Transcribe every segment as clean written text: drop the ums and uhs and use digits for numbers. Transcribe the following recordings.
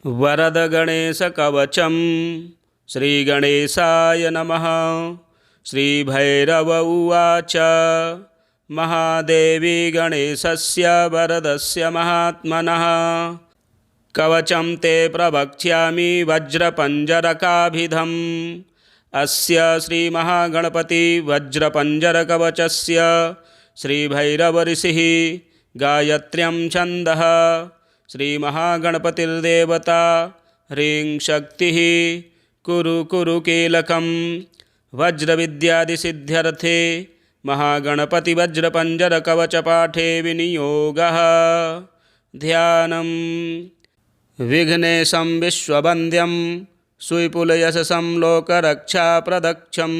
वरदगणेशकवचं श्रीगणेशाय नमः। श्रीभैरव उवाच महादेवी गणेशस्य वरदस्य महात्मनः कवचं ते प्रवक्ष्यामि वज्रपञ्जरकाभिधम्। अस्य श्रीमहागणपति वज्रपञ्जरकवचस्य श्रीभैरवऋषिः गायत्र्यं छन्दः। श्रीमहागणपतिर्देवता ह्रीं शक्तिः कुरु कुरु कीलकं वज्रविद्यादिसिद्ध्यर्थे महागणपति वज्रपञ्जरकवचपाठे विनियोगः। ध्यानम् विघ्नेशं विश्ववन्द्यं सुविपुलयशसं लोकरक्षाप्रदक्षं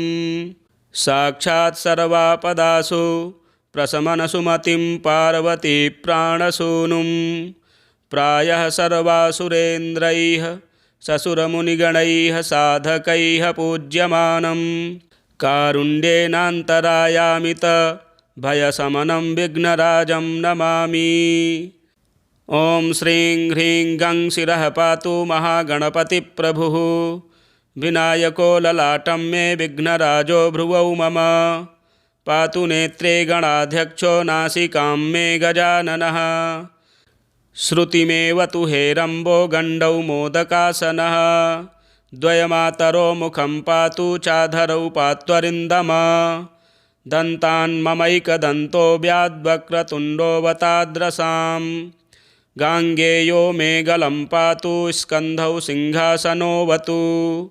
साक्षात् सर्वापदासु प्रशमनसुमतिं पार्वती प्राणसूनुं प्रायः सर्वासुरेन्द्रैः ससुरमुनिगणैः साधकैः पूज्यमानं कारुण्येनान्तरायामित भयशमनं विघ्नराजं नमामि। ॐ श्रीं ह्रीं गं शिरः पातु महागणपतिप्रभुः। विनायको ललाटं मे विघ्नराजो भ्रुवौ मम। पातु नेत्रे गणाध्यक्षो नासिकां मे गजाननः। श्रुतिमेव तु हेरम्बो गण्डौ मोदकासनः। द्वयमातरो मुखं पातु चाधरौ पात्वरिन्दम। दन्तान् ममैकदन्तो व्याद्वक्रतुण्डोऽवताद्रसां। गाङ्गेयो मे गलं पातु स्कन्धौ सिंहासनोऽवतु।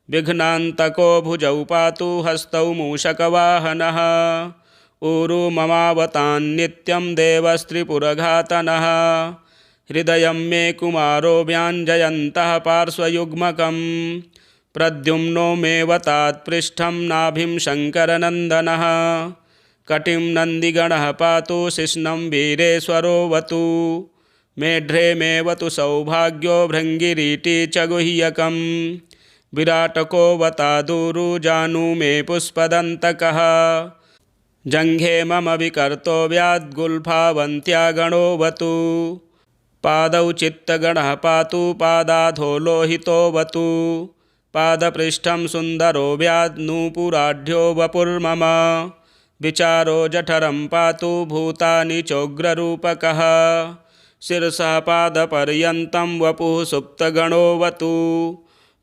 विघ्नान्तको भुजौ पातु हस्तौ मूषकवाहनः। ऊरु ममावतान्नित्यं देवस्त्रिपुरघातनः। हृदयं मे कुमारो व्याञ्जयन्तः पार्श्वयुग्मकं। प्रद्युम्नो मेऽवतात् पृष्ठं नाभिं शङ्करनन्दनः। कटिं नन्दिगणः पातु शिश्नं वीरेश्वरोऽवतु। मेढ्रे मेऽवतु सौभाग्यो भृङ्गिरीटी च गुह्यकं। विराटकोऽवतादूरु जानु मे पुष्पदन्तकः। जङ्घे मम विकर्तो व्याद्गुल्फावन्त्या गणोऽवतु। पादौ चित्तगणः पातु पादाधो लोहितोऽवतु। पादपृष्ठं सुन्दरो व्याद्नूपुराढ्यो वपुर्मम। विचारो जठरं पातु भूतानि चोग्ररूपकः। शिरसः पादपर्यन्तं वपुः सुप्तगणोऽवतु।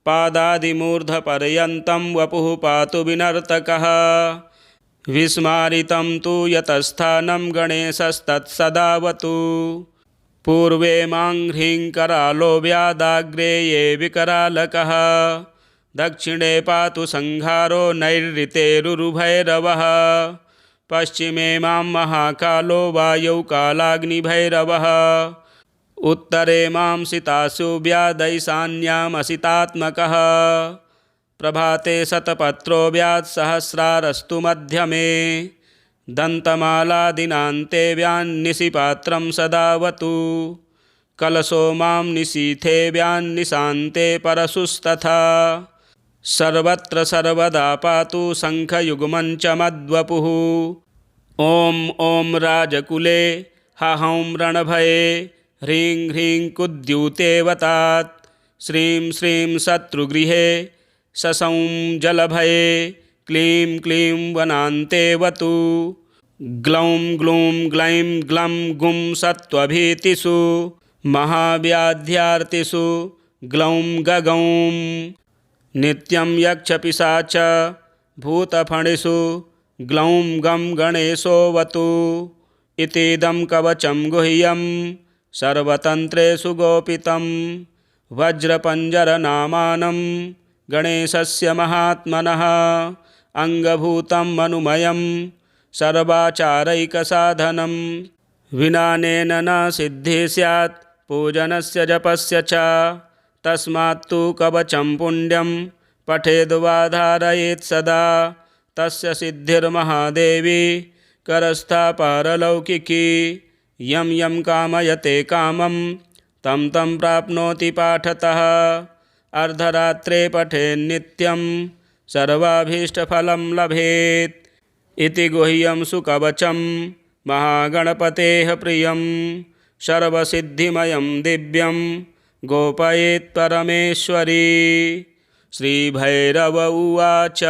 पादादिमूर्धपर्यन्तं वपुः पातु विनर्तकः। विस्मारितं तु यतस्थानं गणेशस्तत्सदावतु। पूर्वे मां ह्रीं करालो व्यादाग्रे ये विकरालकः। दक्षिणे पातु संहारो नैऋतेरुरुभैरवः। पश्चिमे मां महाकालो वायौ कालाग्निभैरवः। उत्तरे मां सितासु व्यादैशान्यामसितात्मकः। प्रभाते शतपत्रो व्यात्सहस्रारस्तु मध्यमे। दन्तमालादिनान्ते व्यान्निशिपात्रं सदावतु। कलशो मां निशीथे व्यान्निशान्ते परशुस्तथा। सर्वत्र सर्वदा पातु शङ्खयुग्मं च मद्वपुः। ॐ ॐ राजकुले हहौं रणभये ह्रीं ह्रीं कुद्यूतेऽवतात्। श्रीं श्रीं शत्रुगृहे ससौं जलभये क्लीं क्लीं वनान्तेऽवतु। ग्लौं ग्लूं ग्लैं ग्लं गुं सत्त्वभीतिषु महाव्याध्यार्तिषु ग्लौं गगौं। नित्यं यक्षपिशाच भूतफणिषु ग्लौं गं गणेशोऽवतु। इतीदं कवचं गुह्यं सर्वतन्त्रेषु गोपितं। वज्रपञ्जरनामानं गणेशस्य महात्मनः। अङ्गभूतं मनुमयं सर्वाचारैकसाधनं। विनानेन न सिद्धिः स्यात् पूजनस्य जपस्य च। तस्मात्तु कवचं पुण्यं पठेद्वा धारयेत् सदा। तस्य सिद्धिर्महादेवी करस्था पारलौकिकी। यं यं कामयते कामं तं तं प्राप्नोति पाठतः। अर्धरात्रे पठेन्नित्यं सर्वाभीष्टफलं लभेत्। इति गुह्यं सुकवचं महागणपतेः प्रियं सर्वसिद्धिमयं दिव्यं गोपयेत् परमेश्वरी। श्रीभैरव उवाच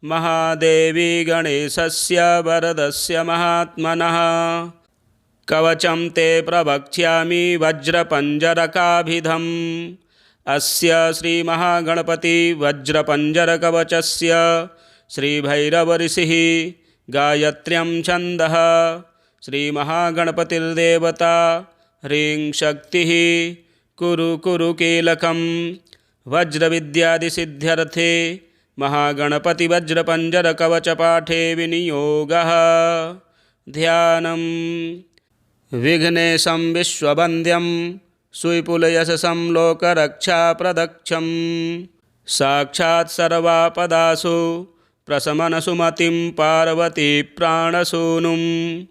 महादेवी गणेशस्य वरदस्य महात्मनः कवचं ते प्रवक्ष्यामि वज्रपञ्जरकाभिधम्। अस्य श्रीमहागणपति वज्रपञ्जरकवचस्य श्रीभैरवऋषिः गायत्र्यं छन्दः। श्रीमहागणपतिर्देवता ह्रीं शक्तिः कुरु कुरु कीलकं वज्रविद्यादिसिद्ध्यर्थे महागणपतिवज्रपञ्जरकवचपाठे विनियोगः। ध्यानम्। विघ्नेशं विश्ववन्द्यं सुविपुलयशसं लोकरक्षाप्रदक्षं साक्षात् सर्वापदासु प्रशमनसुमतिं पार्वती प्राणसूनुं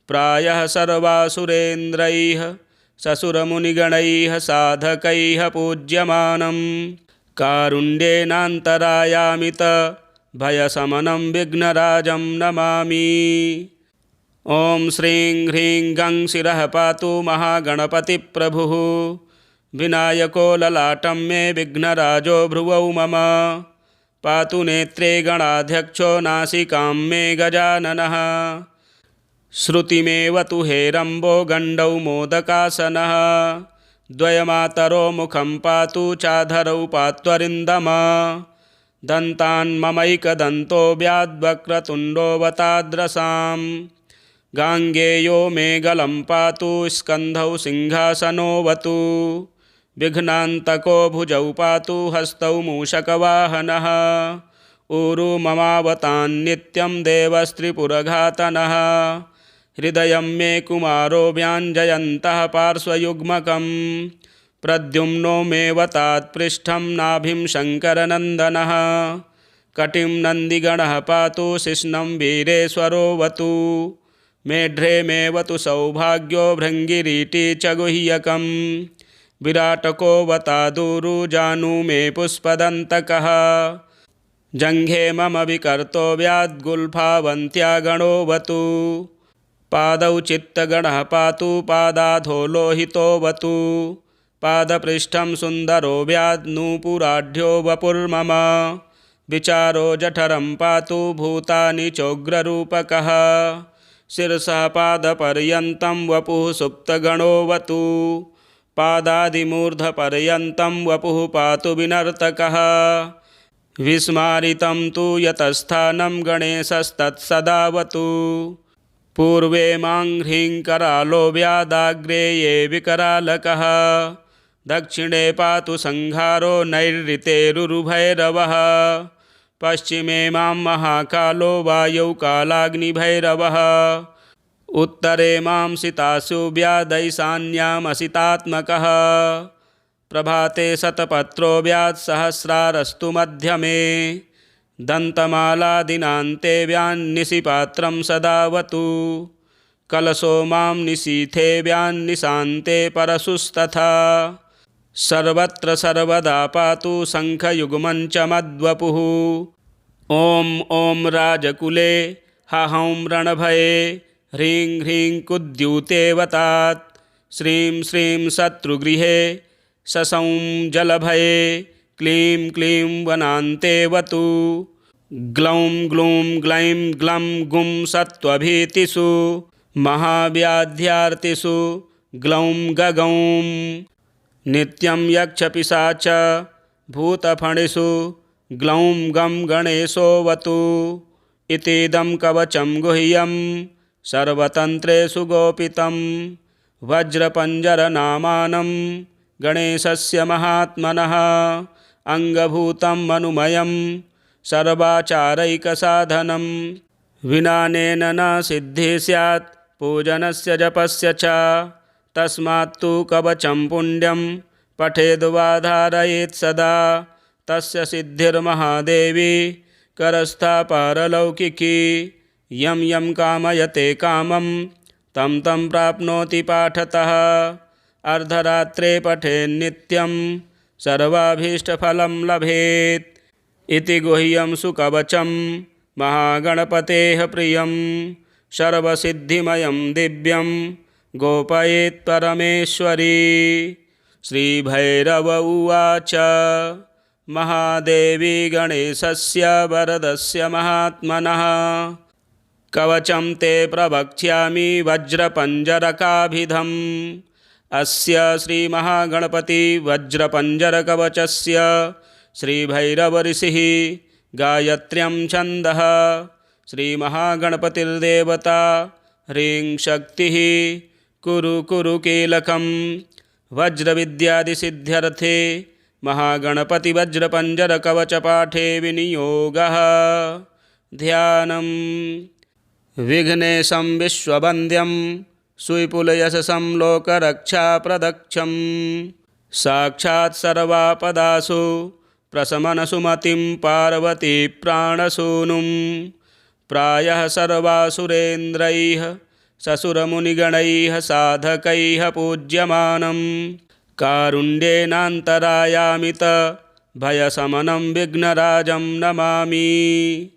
प्रायः सर्वासुरेन्द्रैः ससुरमुनिगणैः साधकैः पूज्यमानं कारुण्येनान्तरायामित भयशमनं विघ्नराजं नमामि। ॐ श्रीं ह्रीं गं शिरः पातु महागणपतिप्रभुः। विनायको ललाटं मे विघ्नराजो भ्रुवौ मम। पातु नेत्रे गणाध्यक्षो नासिकां मे गजाननः। श्रुतिमेव तु हेरम्बो गण्डौ मोदकासनः। द्वयमातरो मुखं पातु चाधरौ पात्वरिन्दम। दन्तान् ममैकदन्तो व्याद्वक्रतुण्डोऽवताद्रसां। गाङ्गेयो मे गलं पातु स्कन्धौ सिंहासनोऽवतु। विघ्नान्तको भुजौ पातु हस्तौ मूषकवाहनः। ऊरु ममावतान्नित्यं देवस्त्रिपुरघातनः। हृदयं मे कुमारो व्याञ्जयन्तः पार्श्वयुग्मकं। प्रद्युम्नो मे वतात्पृष्ठं नाभिं शङ्करनन्दनः। कटिं नन्दिगणः पातु शिश्नं वीरेश्वरोऽवतु। मेढ्रे मे वतु सौभाग्यो भृङ्गिरीटी च गुह्यकं। विराटको वतादूरु जानु मे पुष्पदन्तकः। जङ्घे मम विकर्तो व्याद्गुल्फावन्त्या गणोऽवतु। पादौ चित्तगणः पातु पादाधो लोहितोऽवतु। पादपृष्ठं सुन्दरो व्याद्नूपुराढ्यो वपुर्मम। विचारो जठरं पातु भूतानि चोग्ररूपकः। शिरसः पादपर्यन्तं वपुः सुप्तगणोऽवतु। पादादिमूर्धपर्यन्तं वपुः पातु विनर्तकः। विस्मारितं तु यतस्थानं गणेशस्तत्सदावतु। पूर्वे मां ह्रीं करालो व्यादाग्रे ये विकरालकः। दक्षिणे पातु संहारो नैऋतेरुरुभैरवः। पश्चिमे मां महाकालो वायौ कालाग्निभैरवः। उत्तरे मां सितासु व्यादैशान्यामसितात्मकः। प्रभाते शतपत्रो व्यात्सहस्रारस्तु मध्यमे। दन्तमालादिनान्ते व्यान्निशिपात्रं सदावतु। कलशो मां निशीथे व्यान्निशान्ते परशुस्तथा। सर्वत्र सर्वदा पातु शङ्खयुग्मं च मद्वपुः। ॐ ॐ राजकुले हहौं रणभये ह्रीं ह्रीं कुद्यूतेऽवतात्। श्रीं श्रीं शत्रुगृहे शशौं जलभये क्लीं क्लीं वनान्तेऽवतु। ग्लौं ग्लूं ग्लैं ग्लं गुं सत्त्वभीतिषु महाव्याध्यार्तिषु ग्लौं गगौं। नित्यं यक्षपिशाच भूतफणिषु ग्लौं गं गणेशोऽवतु। इतीदं कवचं गुह्यं सर्वतन्त्रेषु गोपितं। वज्रपञ्जरनामानं गणेशस्य महात्मनः। अङ्गभूतं मनुमयं सर्वाचारैकसाधनं। विनानेन न सिद्धिः स्यात् पूजनस्य जपस्य च। तस्मात्तु कवचं पुण्यं पठेद्वा धारयेत् सदा। तस्य सिद्धिर्महादेवी करस्था पारलौकिकी। यं यं कामयते कामं तं तं प्राप्नोति पाठतः। अर्धरात्रे पठेन्नित्यं सर्वाभीष्टफलं लभेत्। इति गुह्यं सुकवचं महागणपतेः प्रियं। सर्वसिद्धिमयं दिव्यं गोपयेत् परमेश्वरी। श्रीभैरव उवाच महादेवी गणेशस्य वरदस्य महात्मनः कवचं ते प्रवक्ष्यामि वज्रपञ्जरकाभिधम्। अस्य श्रीमहागणपति वज्रपञ्जरकवचस्य श्रीभैरवऋषिः गायत्र्यं छन्दः। श्रीमहागणपतिर्देवता ह्रीं शक्तिः कुरु कुरु कीलकं वज्रविद्यादिसिद्ध्यर्थे महागणपति वज्रपञ्जरकवचपाठे विनियोगः। ध्यानम् विघ्नेशं विश्ववन्द्यं सुविपुलयशसं लोकरक्षाप्रदक्षं साक्षात् सर्वापदासु प्रशमनसुमतिं पार्वती प्राणसूनुं प्रायः सर्वासुरेन्द्रैः ससुरमुनिगणैः साधकैः पूज्यमानं कारुण्येनान्तरायामित भयशमनं विघ्नराजं नमामि।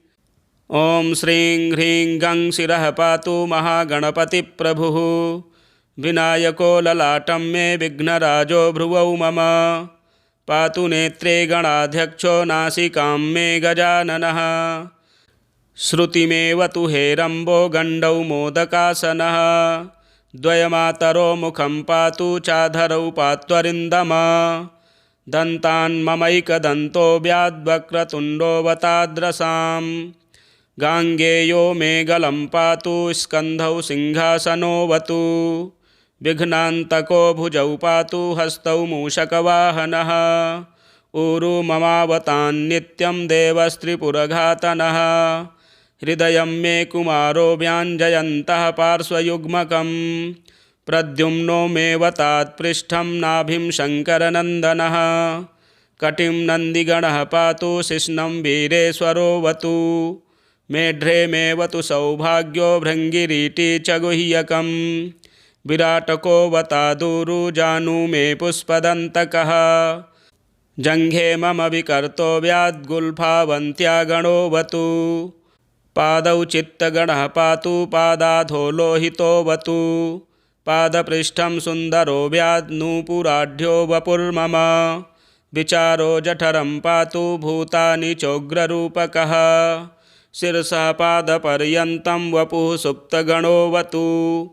ॐ श्रीं ह्रीं गं शिरः पातु महागणपतिप्रभुः। विनायको ललाटं मे विघ्नराजो भ्रुवौ मम। पातु नेत्रे गणाध्यक्षो नासिकां मे गजाननः। श्रुतिमेव तु हेरम्बो गण्डौ मोदकासनः। द्वयमातरो मुखं पातु चाधरौ पात्वरिन्दम। दन्तान्ममैकदन्तो व्याद्वक्रतुण्डोऽवताद्रसाम्। गाङ्गेयो मे गलं पातु स्कन्धौ सिंहासनोऽवतु। विघ्नान्तको भुजौ पातु हस्तौ मूषकवाहनः। ऊरु ममावतान्नित्यं देवस्त्रिपुरघातनः। हृदयं मे कुमारो व्याञ्जयन्तः पार्श्वयुग्मकं। प्रद्युम्नो मे वतात्पृष्ठं नाभिं शङ्करनन्दनः। कटिं नन्दिगणः पातु शिश्नं वीरेश्वरोऽवतु। मेढ्रे मे वतु सौभाग्यो भृङ्गिरीटी च गुह्यकं। विराटको वतादूरु जानु मे पुष्पदन्तकः। जङ्घे मम विकर्तो व्याद्गुल्फावन्त्या गणोऽवतु। पादौ चित्तगणः पातु पादाधो लोहितोऽवतु। पादपृष्ठं सुन्दरो व्याद्नूपुराढ्यो वपुर्मम। विचारो जठरं पातु भूतानि चोग्ररूपकः। शिरसः पादपर्यन्तं वपुः सुप्तगणोऽवतु।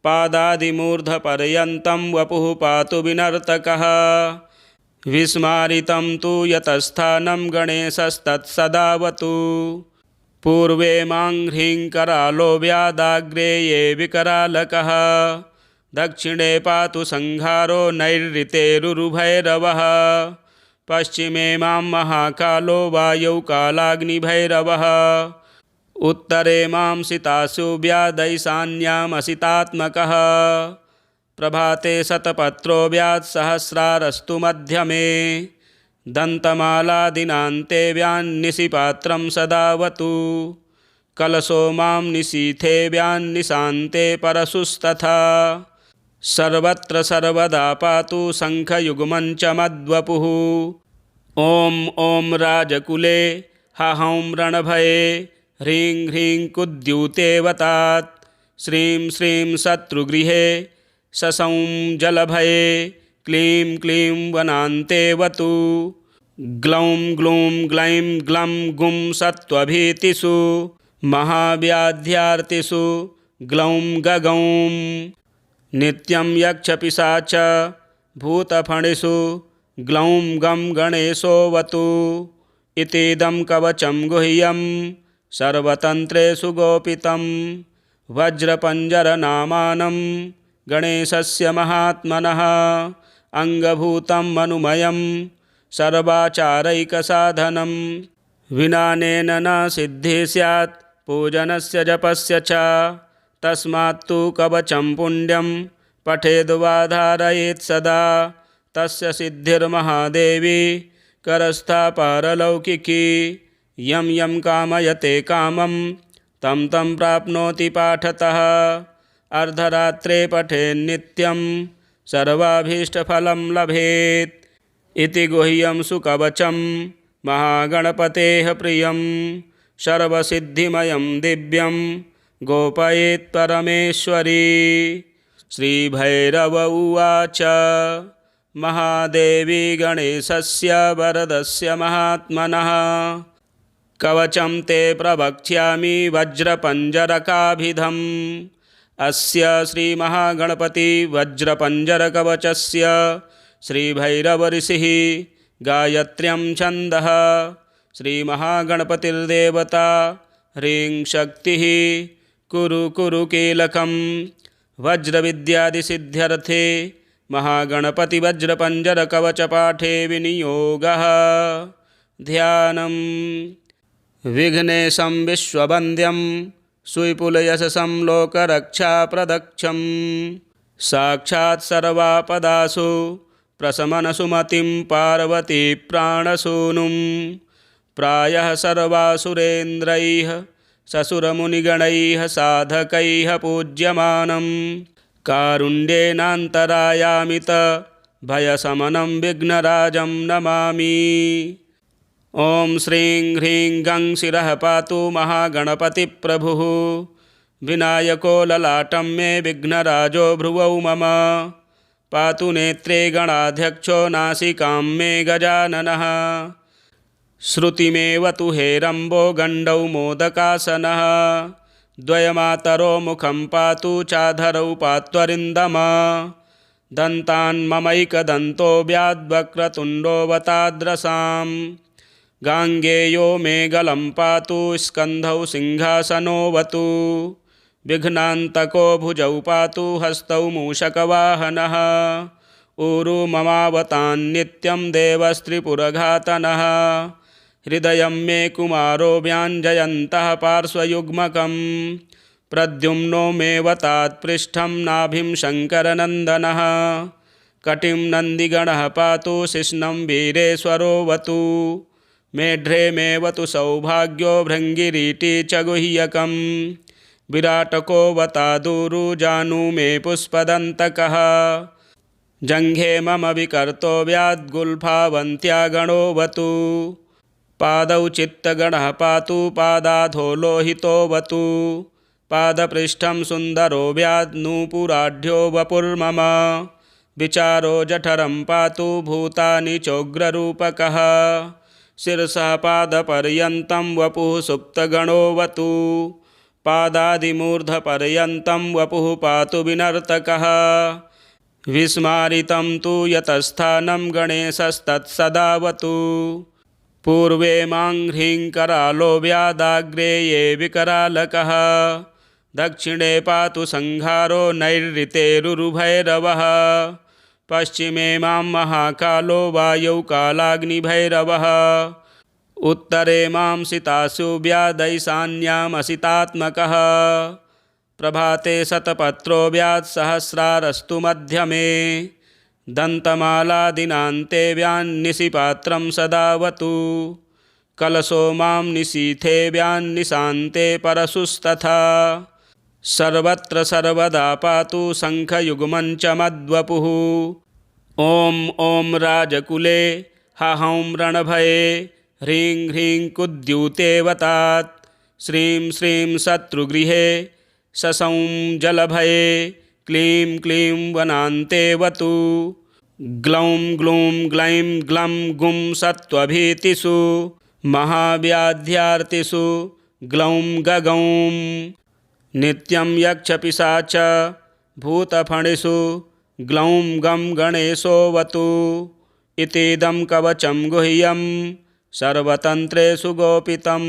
पादादिमूर्धपर्यन्तं वपुः पातु विनर्तकः। विस्मारितं तु यतस्थानं गणेशस्तत्सदावतु। पूर्वे मां ह्रीं करालो व्यादाग्रे ये विकरालकः। दक्षिणे पातु संहारो नैऋतेरुरुभैरवः। पश्चिमे मां महाकालो वायौ कालाग्निभैरवः। उत्तरे मां सितासु व्यादैशान्यामसितात्मकः। प्रभाते शतपत्रो व्यात्सहस्रारस्तु मध्यमे। दन्तमालादिनान्ते व्यान्निशिपात्रं सदावतु। कलशो मां निशीथे व्यान्निशान्ते परशुस्तथा। सर्वत्र सर्वदा पातु शङ्खयुग्मं च मद्वपुः। ॐ ॐ राजकुले हहौं रणभये ह्रीं ह्रीं कुद्यूतेऽवतात्। श्रीं श्रीं शत्रुगृहे शशं जलभये क्लीं क्लीं वनान्तेऽवतु। ग्लौं ग्लूं ग्लैं ग्लं गुं सत्त्वभीतिषु महाव्याध्यार्तिषु ग्लौं गगौं। नित्यं यक्षपिशाच भूतफणिषु ग्लौं गं गणेशोऽवतु। इतीदं कवचं गुह्यं सर्वतन्त्रेषु गोपितं। वज्रपञ्जरनामानं गणेशस्य महात्मनः। अङ्गभूतं मनुमयं सर्वाचारैकसाधनं। विनानेन न सिद्धिः स्यात् पूजनस्य जपस्य च। तस्मात्तु कवचं पुण्यं पठेद्वा धारयेत् सदा। तस्य सिद्धिर्महादेवी करस्था पारलौकिकी। यं यं कामयते कामं तं तं प्राप्नोति पाठतः। अर्धरात्रे पठेन्नित्यं सर्वाभीष्टफलं लभेत्। इति गुह्यं सुकवचं महागणपतेः प्रियं। सर्वसिद्धिमयं दिव्यं गोपयेत् परमेश्वरी। श्रीभैरव उवाच महादेवी गणेशस्य वरदस्य महात्मनः। कवचं ते प्रवक्ष्यामि वज्रपञ्जरकाभिधम्। अस्य श्रीमहागणपति वज्रपञ्जरकवचस्य श्रीभैरवऋषिः गायत्र्यं छन्दः। श्रीमहागणपतिर्देवता ह्रीं शक्तिः कुरु कुरु कीलकम्। वज्रविद्यादिसिद्ध्यर्थे महागणपतिवज्रपञ्जरकवचपाठे विनियोगः। ध्यानम्। विघ्नेशं विश्ववन्द्यं सुविपुलयशसं लोकरक्षाप्रदक्षं साक्षात् सर्वापदासु प्रशमनसुमतिं पार्वती प्राणसूनुं। प्रायः सर्वासुरेन्द्रैः ससुरमुनिगणैः साधकैः पूज्यमानं कारुण्येनान्तरायामित भयशमनं विघ्नराजं नमामि। ॐ श्रीं ह्रीं गं शिरः पातु महागणपतिप्रभुः। विनायको ललाटं मे विघ्नराजो भ्रुवौ मम। पातु नेत्रे गणाध्यक्षो नासिकां मे गजाननः। श्रुतिमेव तु हेरम्बो गण्डौ मोदकासनः। द्वयमातरो मुखं पातु चाधरौ पात्वरिन्दम। दन्तान् ममैकदन्तो व्याद्वक्रतुण्डोऽवताद्रसाम्। गाङ्गेयो मे गलं पातु स्कन्धौ सिंहासनोऽवतु। विघ्नान्तको भुजौ पातु हस्तौ मूषकवाहनः। ऊरु ममावतान्नित्यं देवस्त्रिपुरघातनः। हृदयं मे कुमारो व्याञ्जयन्तः पार्श्वयुग्मकम्। प्रद्युम्नो मेऽवतात्पृष्ठं नाभिं शङ्करनन्दनः। कटिं नन्दिगणः पातु शिश्नं वीरेश्वरोऽवतु। मेढ्रे मेऽवतु सौभाग्यो भृङ्गिरीटी च गुह्यकम्। विराटकोऽवतादूरु जानु मे पुष्पदन्तकः। जङ्घे मम विकर्तो व्याद्गुल्फावन्त्या गणोऽवतु। पादौ चित्तगणः पातु पादाधो लोहितोऽवतु। पादपृष्ठं सुन्दरो व्याद्नूपुराढ्यो वपुर्मम। विचारो जठरं पातु भूतानि चोग्ररूपकः। शिरसः पादपर्यन्तं वपुः सुप्तगणोऽवतु। पादादिमूर्धपर्यन्तं वपुः पातु विनर्तकः। विस्मारितं तु यतस्थानं गणेशस्तत्सदावतु। पूर्वे मां ह्रीं करालो व्यादाग्रे ये विकरालकः। दक्षिणे पातु संहारो नैऋतेरुरुभैरवः। पश्चिमे मां महाकालो वायौ कालाग्निभैरवः। उत्तरे मां सितासु व्यादैशान्यामसितात्मकः। प्रभाते शतपत्रो व्यात्सहस्रारस्तु मध्यमे। दन्तमालादिनान्ते व्यान्निशिपात्रं सदावतु। कलशो मां निशीथे व्यान्निशान्ते परशुस्तथा। सर्वत्र सर्वदा पातु शङ्खयुग्मं च मद्वपुः। ॐ ॐ राजकुले हहौं रणभये ह्रीं ह्रीं कुद्यूतेऽवतात्। श्रीं श्रीं शत्रुगृहे शशौं जलभये क्लीं क्लीं वनान्तेऽवतु। ग्लौं ग्लूं ग्लैं ग्लं गुं सत्त्वभीतिषु महाव्याध्यार्तिषु ग्लौं गगौं। नित्यं यक्षपिशाच भूतफणिषु ग्लौं गं गणेशोऽवतु। इतीदं कवचं गुह्यं सर्वतन्त्रेषु गोपितं।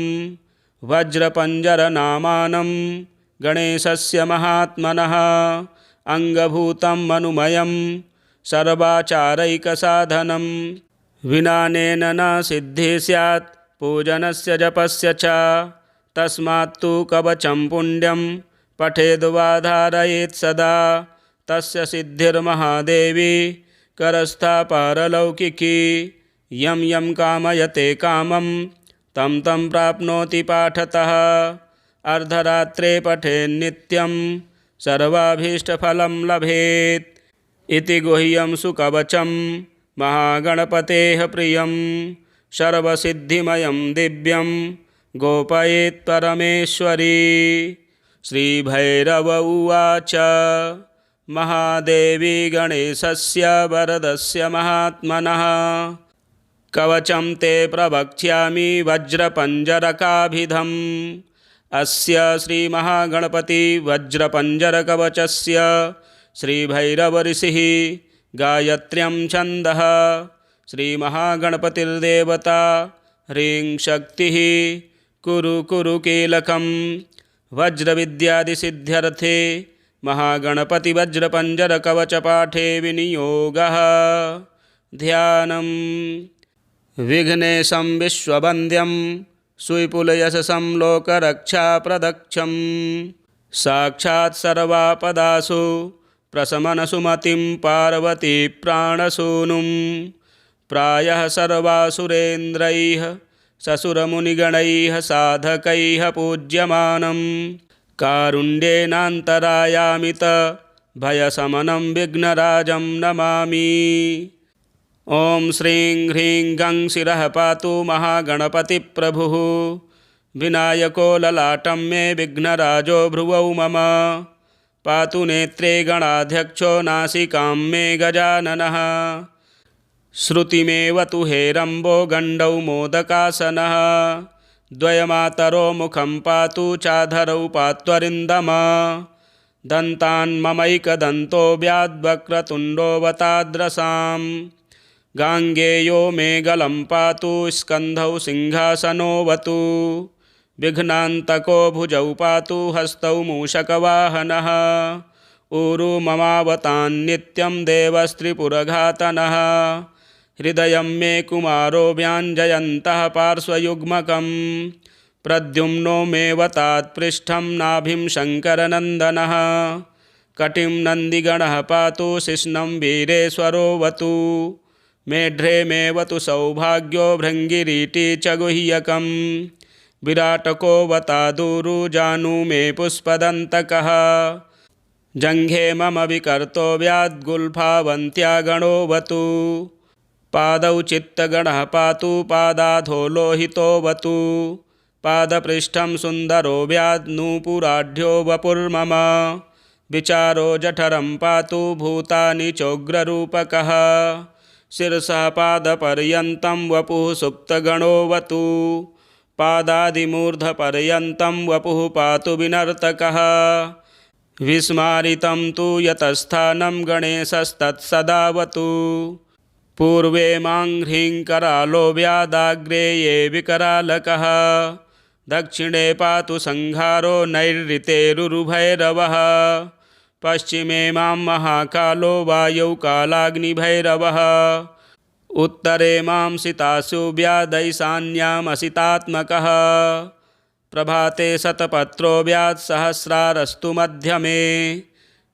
वज्रपञ्जरनामानं गणेशस्य महात्मनः। अङ्गभूतं मनुमयं सर्वाचारैकसाधनं। विनानेन न सिद्धिः स्यात् पूजनस्य जपस्य च। तस्मात्तु कवचं पुण्यं पठेद्वा धारयेत् सदा। तस्य सिद्धिर्महादेवी करस्था पारलौकिकी। यं यं कामयते कामं तं तं प्राप्नोति पाठतः। अर्धरात्रे पठेन्नित्यं सर्वाभीष्टफलं लभेत्। इति गुह्यं सुकवचं महागणपतेः प्रियं। सर्वसिद्धिमयं दिव्यं गोपयेत् परमेश्वरी। श्रीभैरव उवाच महादेवी गणेशस्य वरदस्य महात्मनः। कवचं ते प्रवक्ष्यामि वज्रपञ्जरकाभिधम्। अस्य श्रीमहागणपति वज्रपञ्जरकवचस्य श्रीभैरवऋषिः गायत्र्यं छन्दः। श्रीमहागणपतिर्देवता ह्रीं शक्तिः कुरु कुरु कीलकम्। वज्रविद्यादिसिद्ध्यर्थे महागणपतिवज्रपञ्जरकवचपाठे विनियोगः। ध्यानम्। विघ्नेशं विश्ववन्द्यं सुविपुलयशसं लोकरक्षाप्रदक्षं। साक्षात् सर्वापदासु प्रशमनसुमतिं पार्वती प्राणसूनुं। प्रायः सर्वासुरेन्द्रैः ससुरमुनिगणैः साधकैः पूज्यमानं। कारुण्येनान्तरायामित भयशमनं विघ्नराजं नमामि। ॐ श्रीं ह्रीं गं शिरः पातु महागणपतिप्रभुः। विनायको ललाटं मे विघ्नराजो भ्रुवौ मम। पातु नेत्रे गणाध्यक्षो नासिकां मे गजाननः। श्रुतिमेव तु हेरम्बो गण्डौ मोदकासनः। द्वयमातरो मुखं पातु चाधरौ पात्वरिन्दम। दन्तान् ममैकदन्तो व्याद्वक्रतुण्डोऽवताद्रसाम्। गाङ्गेयो मे गलं पातु स्कन्धौ सिंहासनोऽवतु। विघ्नान्तको भुजौ पातु हस्तौ मूषकवाहनः। ऊरु ममावतान्नित्यं देवस्त्रिपुरघातनः। हृदयं मे कुमारो व्याञ्जयन्तः पार्श्वयुग्मकम्। प्रद्युम्नो मेऽवतात्पृष्ठं नाभिं शङ्करनन्दनः। कटिं नन्दिगणः पातु शिश्नं वीरेश्वरोऽवतु। मेढ्रे मेऽवतु सौभाग्यो भृङ्गिरीटी च गुह्यकम्। विराटकोऽवतादूरु जानु मे पुष्पदन्तकः। जङ्घे मम विकर्तो व्याद्गुल्फावन्त्या गणोऽवतु। पादौ चित्तगणः पातु पादाधो लोहितोऽवतु। पादपृष्ठं सुन्दरो व्याद्नूपुराढ्यो वपुर्मम। विचारो जठरं पातु भूतानि चोग्ररूपकः। शिरसः पादपर्यन्तं वपुः सुप्तगणोऽवतु। पादादिमूर्धपर्यन्तं वपुः पातु विनर्तकः। विस्मारितं तु यतस्थानं गणेशस्तत्सदावतु। पूर्वे मां ह्रीं करालो व्यादाग्रे ये विकरालकः। दक्षिणे पातु संहारो नैऋतेरुरुभैरवः। पश्चिमे मां महाकालो वायौ कालाग्निभैरवः। उत्तरे मां सितासु व्यादैशान्यामसितात्मकः। प्रभाते शतपत्रो व्यात्सहस्रारस्तु मध्यमे।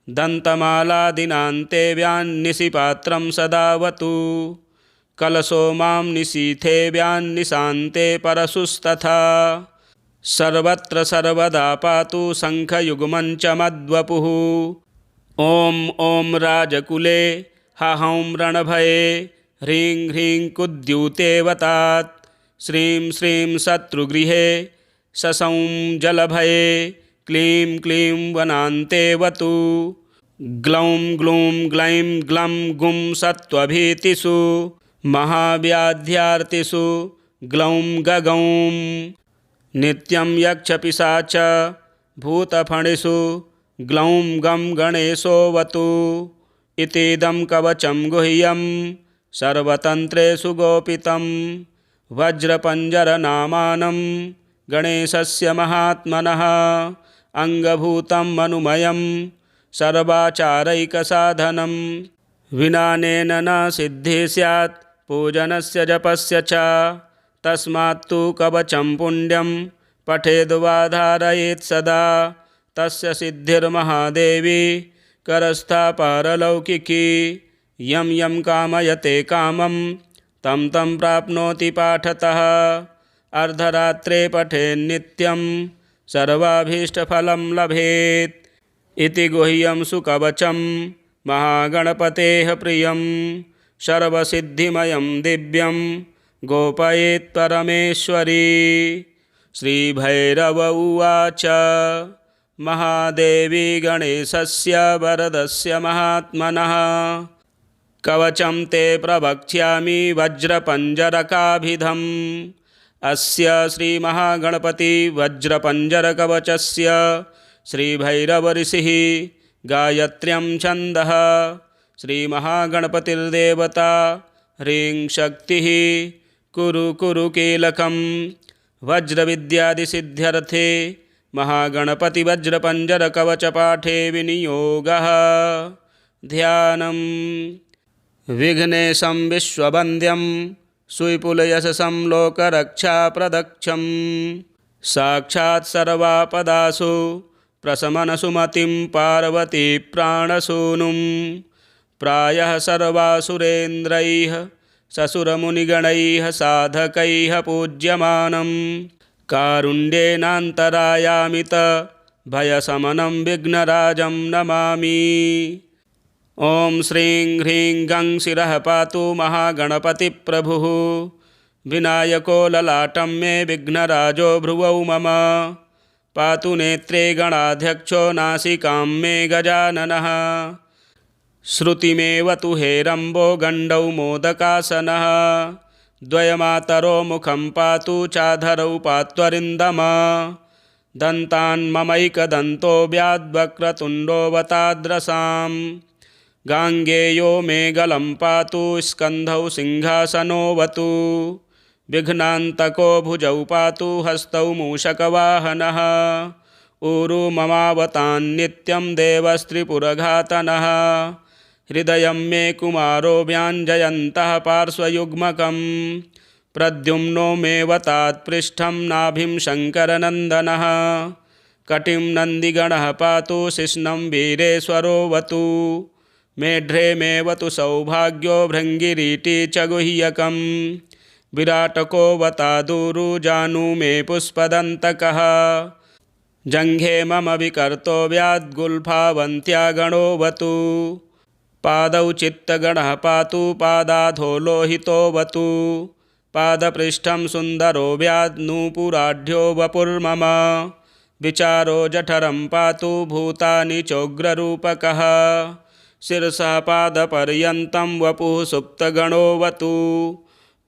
दन्तमालादिनान्ते व्यान्निशिपात्रं सदावतु। कलशो मां निशीथे व्यान्निशान्ते परशुस्तथा। सर्वत्र सर्वदा पातु शङ्खयुग्मं च मद्वपुः। ॐ ॐ राजकुले हहौं रणभये ह्रीं ह्रीं कुद्यूतेऽवतात्। श्रीं श्रीं शत्रुगृहे शशौं जलभये क्लीं क्लीं वनान्तेऽवतु। ग्लौं ग्लूं ग्लैं ग्लं गुं सत्त्वभीतिषु महाव्याध्यार्तिषु ग्लौं गगौं। नित्यं यक्षपिशाच भूतफणिषु ग्लौं गं गणेशोऽवतु। इतीदं कवचं गुह्यं सर्वतन्त्रेषु गोपितं। वज्रपञ्जरनामानं गणेशस्य महात्मनः। अङ्गभूतं मनुमयं सर्वाचारैकसाधनं। विनानेन न सिद्धिः स्यात् पूजनस्य जपस्य च। तस्मात्तु कवचं पुण्यं पठेद्वा धारयेत् सदा। तस्य सिद्धिर्महादेवी करस्था पारलौकिकी। यं यं कामयते कामं तं तं प्राप्नोति पाठतः। अर्धरात्रे पठेन्नित्यं सर्वाभीष्टफलं लभेत्। इति गुह्यं सुकवचं महागणपतेः प्रियं। सर्वसिद्धिमयं दिव्यं गोपयेत् परमेश्वरी। श्रीभैरव उवाच महादेवी गणेशस्य वरदस्य महात्मनः। कवचं ते प्रवक्ष्यामि वज्रपञ्जरकाभिधम्। अस्य श्रीमहागणपति वज्रपञ्जरकवचस्य श्रीभैरवऋषिः गायत्र्यं छन्दः। श्रीमहागणपतिर्देवता ह्रीं शक्तिः कुरु कुरु कीलकं। वज्रविद्यादिसिद्ध्यर्थे महागणपतिवज्रपञ्जरकवचपाठे विनियोगः। ध्यानम्। विघ्नेशं विश्ववन्द्यं सुविपुलयशसं लोकरक्षाप्रदक्षं। साक्षात् सर्वापदासु प्रशमनसुमतिं पार्वती प्राणसूनुं। प्रायः सर्वासुरेन्द्रैः ससुरमुनिगणैः साधकैः पूज्यमानं। कारुण्येनान्तरायामित भयशमनं विघ्नराजं नमामि। ॐ श्रीं ह्रीं गं शिरः पातु महागणपतिप्रभुः। विनायको ललाटं मे विघ्नराजो भ्रुवौ मम। पातु नेत्रे गणाध्यक्षो नासिकां मे गजाननः। श्रुतिमेव तु हेरम्बो गण्डौ मोदकासनः। द्वयमातरो मुखं पातु चाधरौ पात्वरिन्दमा। दन्तान्ममैकदन्तो व्याद्वक्रतुण्डोऽवताद्रसाम्। गाङ्गेयो मे गलं पातु स्कन्धौ सिंहासनोऽवतु। विघ्नान्तको भुजौ पातु हस्तौ मूषकवाहनः। ऊरु ममावतान्नित्यं देवस्त्रिपुरघातनः। हृदयं मे कुमारो व्याञ्जयन्तः पार्श्वयुग्मकं। प्रद्युम्नो मे वतात्पृष्ठं नाभिं शङ्करनन्दनः। कटिं नन्दिगणः पातु शिश्नं वीरेश्वरोऽवतु। मेढ्रे मे वतु सौभाग्यो भृङ्गिरीटी च गुह्यकम्। विराटको वतादूरु जानु मे पुष्पदन्तकः। जङ्घे मम विकर्तो व्याद्गुल्फावन्त्या गणोऽवतु। पादौ चित्तगणः पातु पादाधो लोहितोऽवतु। पादपृष्ठं सुन्दरो व्याद्नूपुराढ्यो वपुर्मम। विचारो जठरं पातु भूतानि चोग्ररूपकः। शिरसः पादपर्यन्तं वपुः सुप्तगणोऽवतु।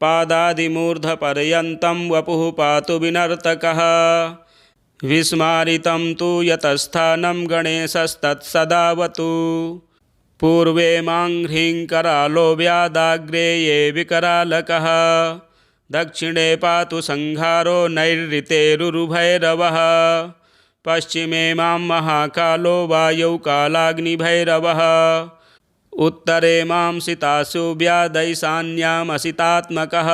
पादादिमूर्धपर्यन्तं वपुः पातु विनर्तकः। विस्मारितं तु यतस्थानं गणेशस्तत्सदावतु। पूर्वे मां ह्रीं करालो व्यादाग्रे ये विकरालकः। दक्षिणे पातु संहारो नैऋतेरुरुभैरवः। पश्चिमे मां महाकालो वायौ कालाग्निभैरवः। उत्तरे मां सितासु व्यादैशान्यामसितात्मकः।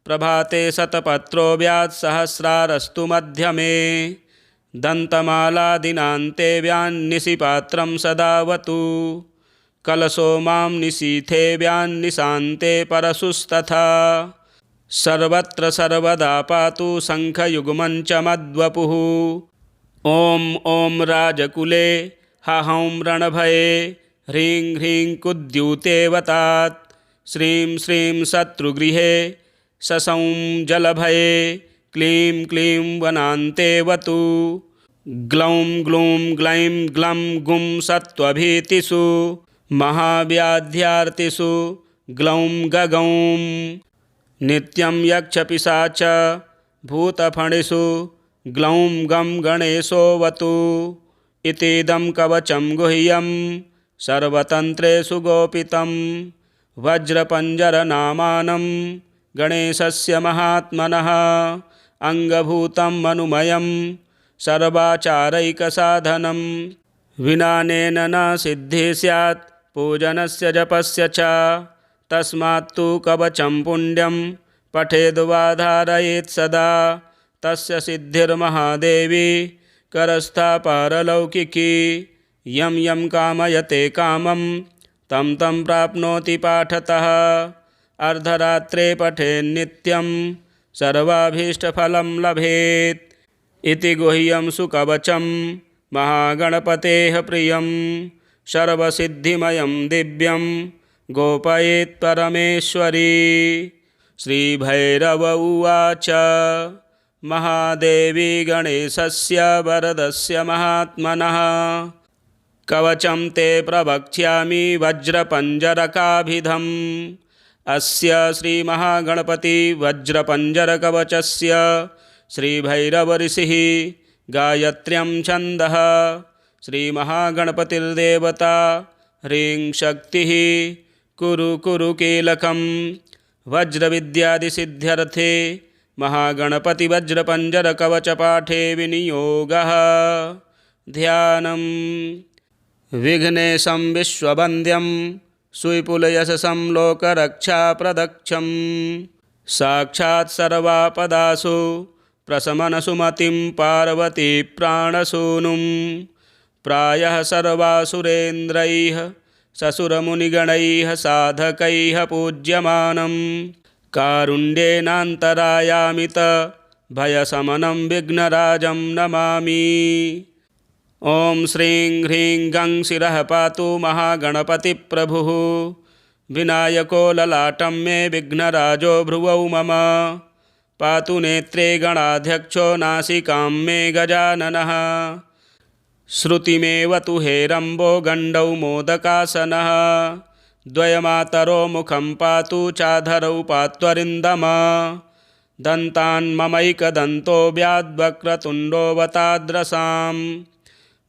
प्रभाते शतपत्रो व्यात्सहस्रारस्तु मध्यमे। दन्तमालादिनान्ते व्यान्निशिपात्रं सदावतु। कलशो मां निशीथे व्यान्निशान्ते परशुस्तथा। सर्वत्र सर्वदा पातु शङ्खयुग्मं च मद्वपुः। ॐ ॐ राजकुले हहौं रणभये ह्रीं ह्रीं कुद्यूतेऽवतात्। श्रीं श्रीं शत्रुगृहे ससौं जलभये क्लीं क्लीं वनान्तेऽवतु। ग्लौं ग्लूं ग्लैं ग्लं गुं सत्त्वभीतिषु महाव्याध्यार्तिषु ग्लौं गगौं। नित्यं यक्षपिशाच भूतफणिषु ग्लौं गं गणेशोऽवतु। इतीदं कवचं गुह्यं सर्वतन्त्रेषु गोपितं। वज्रपञ्जरनामानं गणेशस्य महात्मनः। अङ्गभूतं मनुमयं सर्वाचारैकसाधनं। विनानेन न सिद्धिः स्यात् पूजनस्य जपस्य च। तस्मात्तु कवचं पुण्यं पठेद्वा धारयेत् सदा। तस्य सिद्धिर्महादेवी करस्था पारलौकिकी। यं यं कामयते कामं तं तं प्राप्नोति पाठतः। अर्धरात्रे पठेन्नित्यं सर्वाभीष्टफलं लभेत्। इति गुह्यं सुकवचं महागणपतेः प्रियं। सर्वसिद्धिमयं दिव्यं गोपयेत् परमेश्वरी। श्रीभैरव उवाच महादेवी गणेशस्य वरदस्य महात्मनः। कवचं ते प्रवक्ष्यामि वज्रपञ्जरकाभिधम्। अस्य श्रीमहागणपति वज्रपञ्जरकवचस्य श्रीभैरवऋषिः गायत्र्यं छन्दः। श्रीमहागणपतिर्देवता ह्रीं शक्तिः कुरु कुरु कीलकं। वज्रविद्यादिसिद्ध्यर्थे महागणपतिवज्रपञ्जरकवचपाठे विनियोगः। ध्यानम्। विघ्नेशं विश्ववन्द्यं सुविपुलयशसं लोकरक्षाप्रदक्षं। साक्षात् सर्वापदासु प्रशमनसुमतिं पार्वती प्राणसूनुं। प्रायः सर्वासुरेन्द्रैः ससुरमुनिगणैः साधकैः पूज्यमानं। कारुण्येनान्तरायामित भयशमनं विघ्नराजं नमामि। ॐ श्रीं ह्रीं गं शिरः पातु महागणपतिप्रभुः। विनायको ललाटं मे विघ्नराजो भ्रुवौ मम। पातु नेत्रे गणाध्यक्षो नासिकां मे गजाननः। श्रुतिमेव तु हेरम्बो गण्डौ मोदकासनः। द्वयमातरो मुखं पातु चाधरौ पात्वरिन्दमा। दन्तान्ममैकदन्तो व्याद्वक्रतुण्डोऽवताद्रसाम्।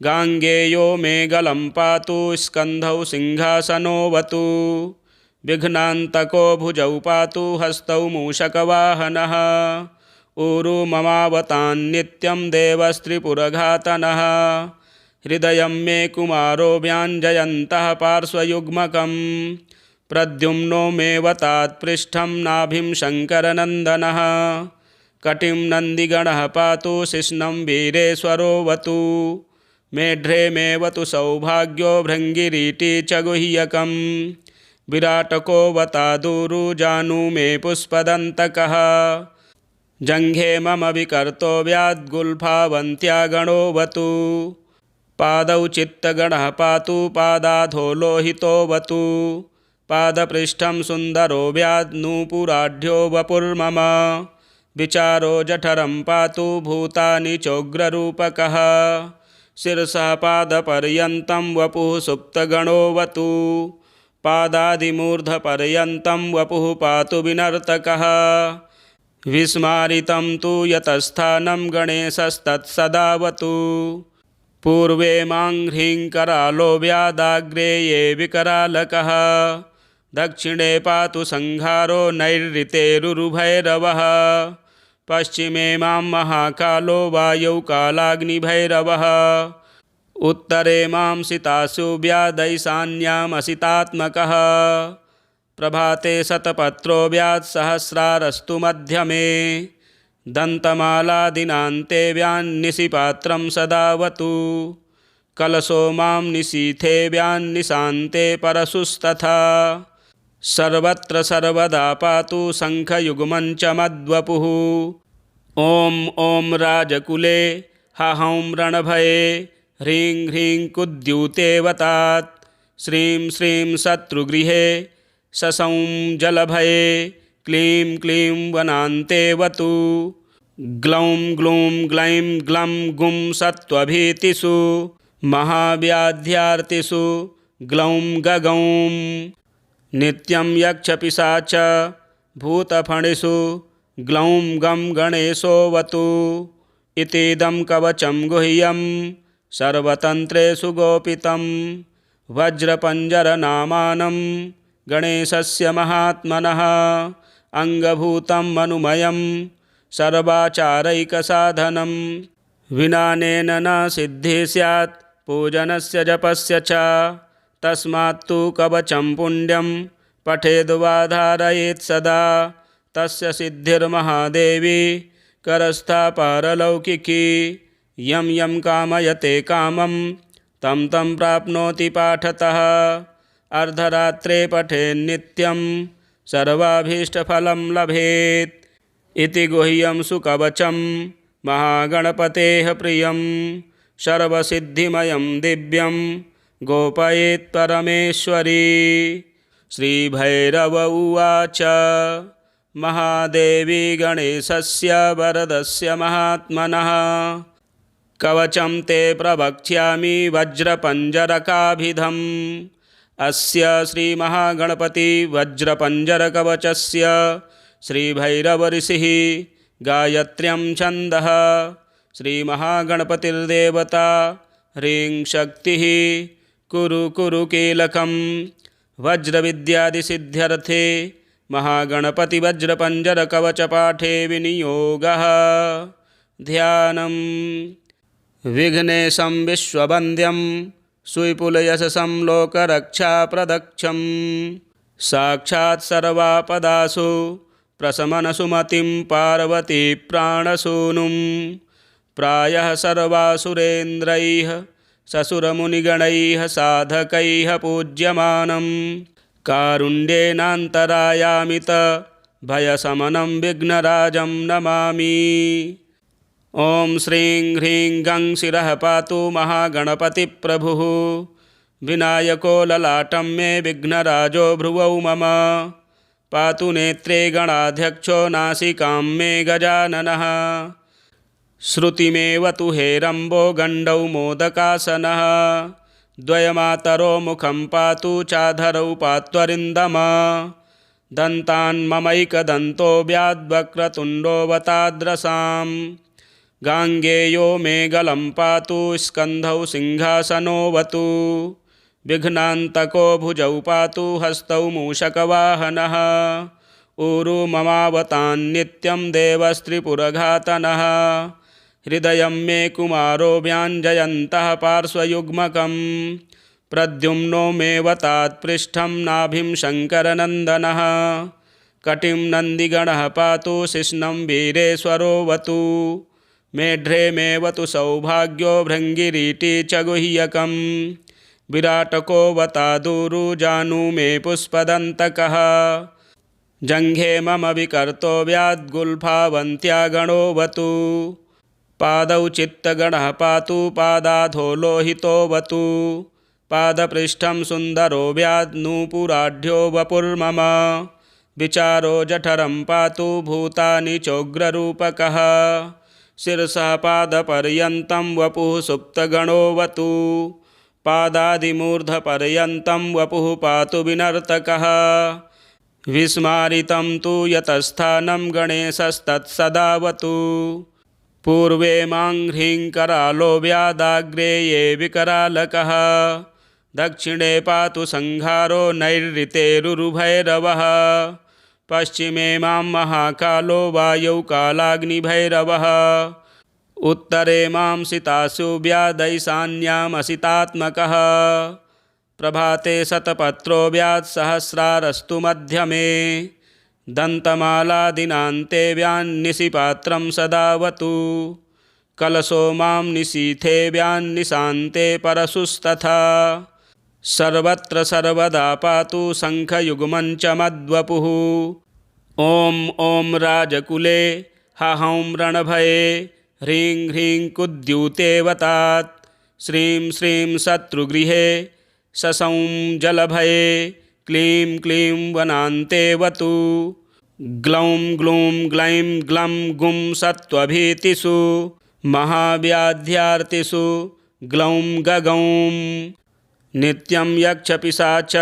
गाङ्गेयो मे गलं पातु स्कन्धौ सिंहासनोऽवतु। विघ्नान्तको भुजौ पातु हस्तौ मूषकवाहनः। ऊरु ममावतान्नित्यं देवस्त्रिपुरघातनः। हृदयं मे कुमारो व्याञ्जयन्तः पार्श्वयुग्मकं। प्रद्युम्नो मे वतात्पृष्ठं नाभिं शङ्करनन्दनः। कटिं नन्दिगणः पातु शिश्नं वीरेश्वरोऽवतु। मेढ्रे मे वतु सौभाग्यो भृङ्गिरीटी च गुह्यकं। विराटको वतादूरु जानु मे पुष्पदन्तकः। जङ्घे मम विकर्तो व्याद्गुल्फावन्त्या गणोऽवतु। पादौ चित्तगणः पातु पादाधो लोहितोऽवतु। पादपृष्ठं सुन्दरो व्याद्नूपुराढ्यो वपुर्मम। विचारो जठरं पातु भूतानि चोग्ररूपकः। शिरसः पादपर्यन्तं वपुः सुप्तगणोऽवतु। पादादिमूर्धपर्यन्तं वपुः पातु विनर्तकः। विस्मारितं तु यतस्थानं गणेशस्तत्सदावतु। पूर्वे मां ह्रीं करालो व्यादाग्रे ये विकरालकः। दक्षिणे पातु संहारो नैऋतेरुरुभैरवः। पश्चिमे मां महाकालो वायौ कालाग्निभैरवः। उत्तरे मां सितासु व्यादैशान्यामसितात्मकः। प्रभाते शतपत्रो व्यात्सहस्रारस्तु मध्यमे। दन्तमालादिनान्ते व्यान्निशिपात्रं सदावतु। कलशो मां निशीथे व्यान्निशान्ते परशुस्तथा। सर्वत्र सर्वदा पातु शङ्खयुग्मं च मद्वपुः। ॐ ॐ राजकुले हहौं रणभये ह्रीं ह्रीं कुद्यूतेऽवतात्। श्रीं श्रीं शत्रुगृहे ससौं जलभये क्लीं क्लीं वनान्तेऽवतु। ग्लौं ग्लूं ग्लैं ग्लं गुं सत्त्वभीतिषु महाव्याध्यार्तिषु ग्लौं गगौं। नित्यं यक्षपिशाच भूतफणिषु ग्लौं गं गणेशोऽवतु। इतीदं कवचं गुह्यं सर्वतन्त्रेषु गोपितं। वज्रपञ्जरनामानं गणेशस्य महात्मनः। अङ्गभूतं मनुमयं सर्वाचारैकसाधनं। विनानेन न सिद्धिः स्यात् पूजनस्य जपस्य च। तस्मात्तु कवचं पुण्यं पठेद्वा धारयेत् सदा। तस्य सिद्धिर्महादेवी करस्था पारलौकिकी। यं यं कामयते कामं तं तं प्राप्नोति पाठतः। अर्धरात्रे पठेन्नित्यं सर्वाभीष्टफलं लभेत्। इति गुह्यं सुकवचं महागणपतेः प्रियं। सर्वसिद्धिमयं दिव्यं गोपयेत् परमेश्वरी। श्रीभैरव उवाच महादेवी गणेशस्य वरदस्य महात्मनः। कवचं ते प्रवक्ष्यामि वज्रपञ्जरकाभिधम्। अस्य श्रीमहागणपति वज्रपञ्जरकवचस्य श्रीभैरवऋषिः गायत्र्यं छन्दः। श्रीमहागणपतिर्देवता ह्रीं शक्तिः कुरु कुरु कीलकं। वज्रविद्यादिसिद्ध्यर्थे महागणपतिवज्रपञ्जरकवचपाठे विनियोगः। ध्यानम्। विघ्नेशं विश्ववन्द्यं सुविपुलयशसं लोकरक्षाप्रदक्षं साक्षात् सर्वापदासु प्रशमनसुमतिं पार्वती प्राणसूनुं। प्रायः सर्वासुरेन्द्रैः ससुरमुनिगणैः साधकैः पूज्यमानं कारुण्येनान्तरायामित भयशमनं विघ्नराजं नमामि। ॐ श्रीं ह्रीं गं शिरः पातु महागणपतिप्रभुः। विनायको ललाटं मे विघ्नराजो भ्रुवौ मम। पातु नेत्रे गणाध्यक्षो नासिकां मे गजाननः। श्रुतिमेव तु हेरम्बो गण्डौ मोदकासनः। द्वयमातरो मुखं पातु चाधरौ पात्वरिन्दम। दन्तान्ममैकदन्तो व्याद्वक्रतुण्डोऽवताद्रसां। गाङ्गेयो मे गलं पातु स्कन्धौ सिंहासनोऽवतु। विघ्नान्तको भुजौ पातु हस्तौ मूषकवाहनः। ऊरु ममावतान्नित्यं देवस्त्रिपुरघातनः। हृदयं मे कुमारो व्याञ्जयन्तः पार्श्वयुग्मकं। प्रद्युम्नो मेऽवतात् पृष्ठं नाभिं शङ्करनन्दनः। कटिं नन्दिगणः पातु शिश्नं वीरेश्वरोऽवतु। मेढ्रे मेऽवतु सौभाग्यो भृङ्गिरीटी च गुह्यकं। विराटकोऽवतादूरु जानु मे पुष्पदन्तकः। जङ्घे मम विकर्तो व्याद्गुल्फावन्त्या गणोऽवतु। पादौ चित्तगणः पातु पादाधो लोहितोऽवतु। पादपृष्ठं सुन्दरो व्याद्नूपुराढ्यो वपुर्मम। विचारो जठरं पातु भूतानि चोग्ररूपकः। शिरसः पादपर्यन्तं वपुः सुप्तगणोऽवतु। पादादिमूर्धपर्यन्तं वपुः पातु विनर्तकः। विस्मारितं तु यतस्थानं गणेशस्तत्सदावतु। पूर्वे मां ह्रीं करालो व्यादाग्रे ये विकरालकः। दक्षिणे पातु संहारो नैऋतेरुरुभैरवः। पश्चिमे मां महाकालो वायौ कालाग्निभैरवः। उत्तरे मां सितासु व्यादैशान्यामसितात्मकः। प्रभाते शतपत्रो व्यात्सहस्रारस्तु मध्यमे। दन्तमालादिनान्ते व्यान्निशिपात्रं सदावतु। कलशो मां निशीथे व्यान्निशान्ते परशुस्तथा। सर्वत्र सर्वदा पातु शङ्खयुग्मं च मद्वपुः। ॐ ॐ राजकुले हहौं रणभये ह्रीं ह्रीं कुद्यूतेऽवतात्। श्रीं श्रीं शत्रुगृहे ससौं जलभये क्लीं क्लीं वनान्तेऽवतु। ग्लौं ग्लूं ग्लैं ग्लं गुं सत्त्वभीतिषु महाव्याध्यार्तिषु ग्लौं गगौं। नित्यं यक्षपिशाच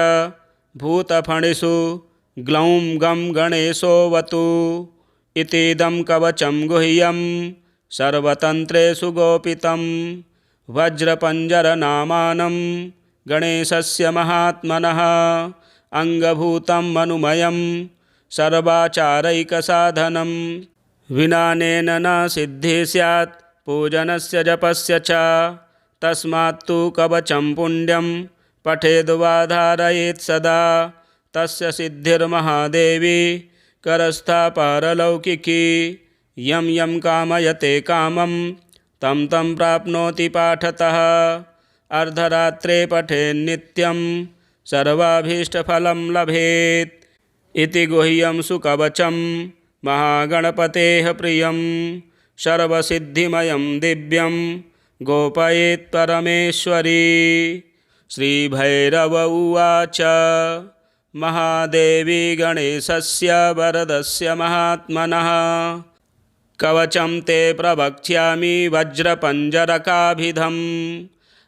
भूतफणिषु ग्लौं गं गणेशोऽवतु। इतीदं कवचं गुह्यं सर्वतन्त्रेषु गोपितं। वज्रपञ्जरनामानं गणेशस्य महात्मनः। अङ्गभूतं मनुमयं सर्वाचारैकसाधनं। विनानेन न सिद्धिः स्यात् पूजनस्य जपस्य च। तस्मात्तु कवचं पुण्यं पठेद्वा धारयेत् सदा। तस्य सिद्धिर्महादेवी करस्था पारलौकिकी। यं यं कामयते कामं तं तं प्राप्नोति पाठतः। अर्धरात्रे पठेन्नित्यं सर्वाभीष्टफलं लभेत्। इति गुह्यं सुकवचं महागणपतेः प्रियं। सर्वसिद्धिमयं दिव्यं गोपयेत् परमेश्वरी। श्रीभैरव उवाच महादेवी गणेशस्य वरदस्य महात्मनः। कवचं ते प्रवक्ष्यामि वज्रपञ्जरकाभिधम्।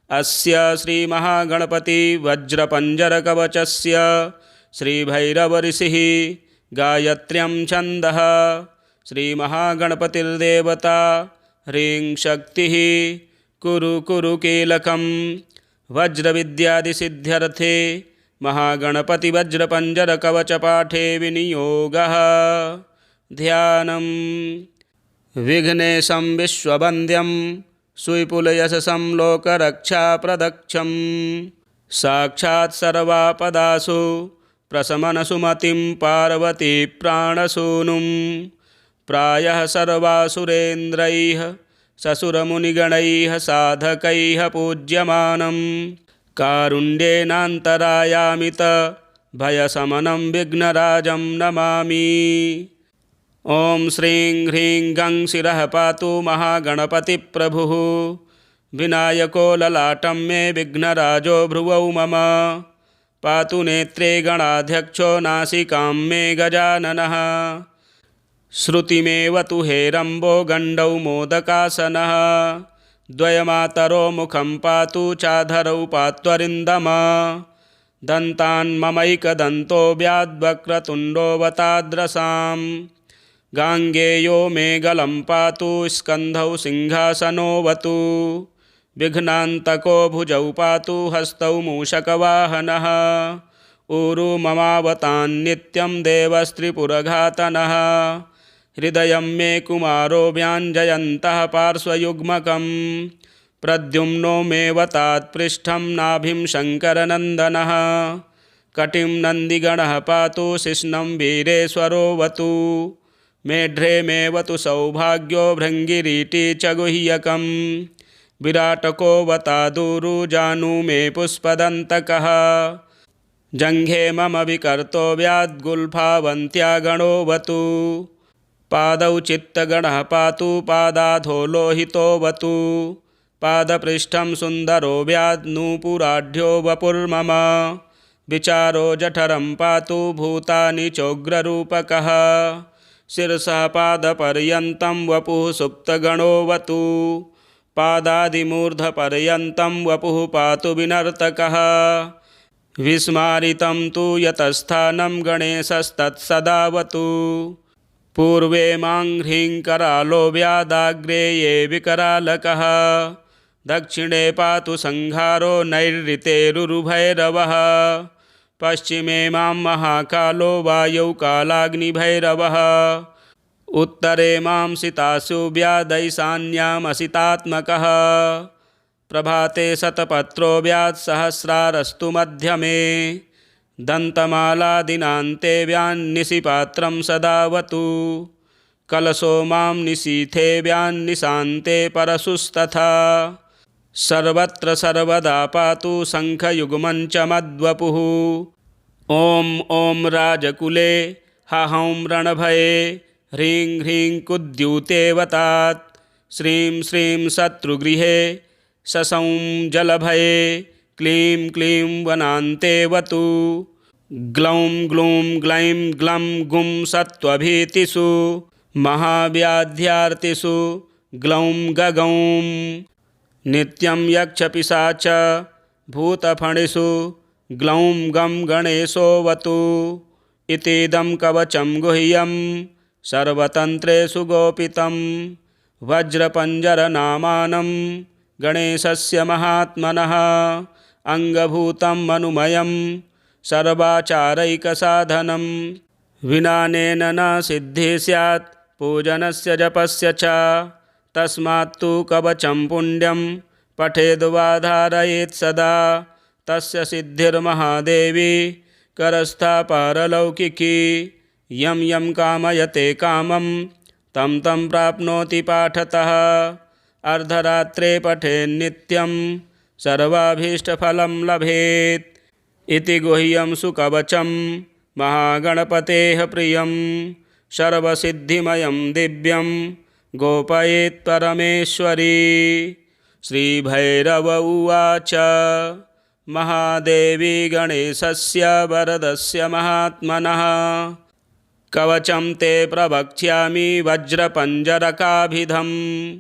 अस्य श्रीमहागणपति वज्रपञ्जरकवचस्य श्रीभैरवऋषिः गायत्र्यं छन्दः। श्रीमहागणपतिर्देवता ह्रीं शक्तिः कुरु कुरु कीलकं। वज्रविद्यादिसिद्ध्यर्थे महागणपति वज्रपञ्जरकवचपाठे विनियोगः। ध्यानम्। विघ्नेशं विश्ववन्द्यं सुविपुलयशसं लोकरक्षाप्रदक्षं साक्षात् सर्वापदासु प्रशमनसुमतिं पार्वती प्राणसूनुं। प्रायः सर्वासुरेन्द्रैः ससुरमुनिगणैः साधकैः पूज्यमानं कारुण्येनान्तरायामित भयशमनं विघ्नराजं नमामि। ॐ श्रीं ह्रीं गं शिरः पातु महागणपतिप्रभुः। विनायको ललाटं मे विघ्नराजो भ्रुवौ मम। पातु नेत्रे गणाध्यक्षो नासिकां मे गजाननः। श्रुतिमेव तु हेरम्बो गण्डौ मोदकासनः। द्वयमातरो मुखं पातु चाधरौ पात्वरिन्दम। दन्तान्ममैकदन्तो व्याद्वक्रतुण्डोऽवताद्रसां। गाङ्गेयो मे गलं पातु स्कन्धौ सिंहासनोऽवतु। विघ्नान्तको भुजौ पातु हस्तौ मूषकवाहनः। ऊरु ममावतान्नित्यं देवस्त्रिपुरघातनः। हृदयं मे कुमारो व्याञ्जयन्तः पार्श्वयुग्मकं। प्रद्युम्नो मे वतात्पृष्ठं नाभिं शङ्करनन्दनः। कटिं नन्दिगणः पातु शिश्नं वीरेश्वरोऽवतु। मेढ्रे मे वतु सौभाग्यो भृङ्गिरीटी च गुह्यकं। विराटको वतादूरु जानु मे पुष्पदन्तकः। जङ्घे मम विकर्तो व्याद्गुल्फावन्त्या गणोऽवतु। पादौ चित्तगणः पातु पादाधो लोहितोऽवतु। पादपृष्ठं सुन्दरो व्याद्नूपुराढ्यो वपुर्मम। विचारो जठरं पातु भूतानि चोग्ररूपकः। शिरसः पादपर्यन्तं वपुः सुप्तगणोऽवतु। पादादिमूर्धपर्यन्तं वपुः पातु विनर्तकः। विस्मारितं तु यतस्थानं गणेशस्तत्सदावतु। पूर्वे मां ह्रीं करालो व्यादाग्रे ये विकरालकः। दक्षिणे पातु संहारो नैऋतेरुरुभैरवः। पश्चिमे मां महाकालो वायौ कालाग्निभैरवः। उत्तरे मां सितासु व्यादैशान्यामसितात्मकः। प्रभाते शतपत्रो व्यात्सहस्रारस्तु मध्यमे। दन्तमालादिनान्ते व्यान्निशिपात्रं सदावतु। कलशो मां निशीथे व्यान्निशान्ते परशुस्तथा। सर्वत्र सर्वदा पातु शङ्खयुग्मं च मद्वपुः। ॐ ॐ राजकुले हहौं रणभये ह्रीं ह्रीं कुद्यूतेऽवतात्। श्रीं श्रीं शत्रुगृहे शशौं जलभये क्लीं क्लीं वनान्तेऽवतु। ग्लौं ग्लूं ग्लैं ग्लं गुं सत्त्वभीतिषु महाव्याध्यार्तिषु ग्लौं गगौं। नित्यं यक्षपिशाच भूतफणिषु ग्लौं गं गणेशोऽवतु। इतीदं कवचं गुह्यं सर्वतन्त्रेषु गोपितं। वज्रपञ्जरनामानं गणेशस्य महात्मनः। अङ्गभूतं मनुमयं सर्वाचारैकसाधनं। विनानेन न सिद्धिः स्यात् पूजनस्य जपस्य च। तस्मात्तु कवचं पुण्यं पठेद्वा धारयेत् सदा। तस्य सिद्धिर्महादेवी करस्था पारलौकिकी। यं यं कामयते कामं तं तं प्राप्नोति पाठतः। अर्धरात्रे पठेन्नित्यं सर्वाभीष्टफलं लभेत्। इति गुह्यं सुकवचं महागणपतेः प्रियं। सर्वसिद्धिमयं दिव्यं गोपयेत् परमेश्वरी। श्रीभैरव उवाच महादेवी गणेशस्य वरदस्य महात्मनः। कवचं ते प्रवक्ष्यामि वज्रपञ्जरकाभिधम्।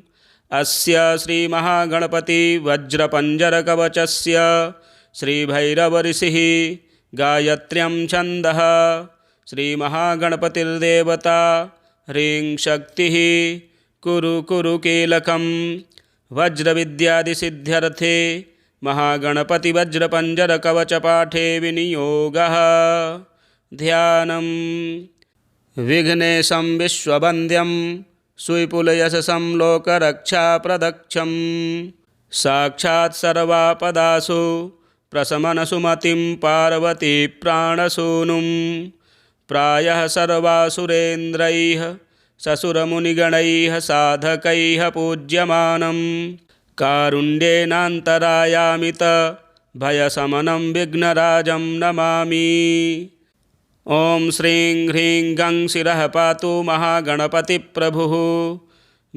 अस्य श्रीमहागणपति वज्रपञ्जरकवचस्य श्रीभैरवऋषिः गायत्र्यं छन्दः। श्रीमहागणपतिर्देवता ह्रीं शक्तिः कुरु कुरु कीलकं। वज्रविद्यादिसिद्ध्यर्थे महागणपतिवज्रपञ्जरकवचपाठे विनियोगः। ध्यानम्। विघ्नेशं विश्ववन्द्यं सुविपुलयशसं लोकरक्षाप्रदक्षं। साक्षात् सर्वापदासु प्रशमनसुमतिं पार्वती प्राणसूनुं। प्रायः सर्वासुरेन्द्रैः ससुरमुनिगणैः साधकैः पूज्यमानं। कारुण्येनान्तरायामित भयशमनं विघ्नराजं नमामि। ॐ श्रीं ह्रीं गं शिरः पातु महागणपतिप्रभुः।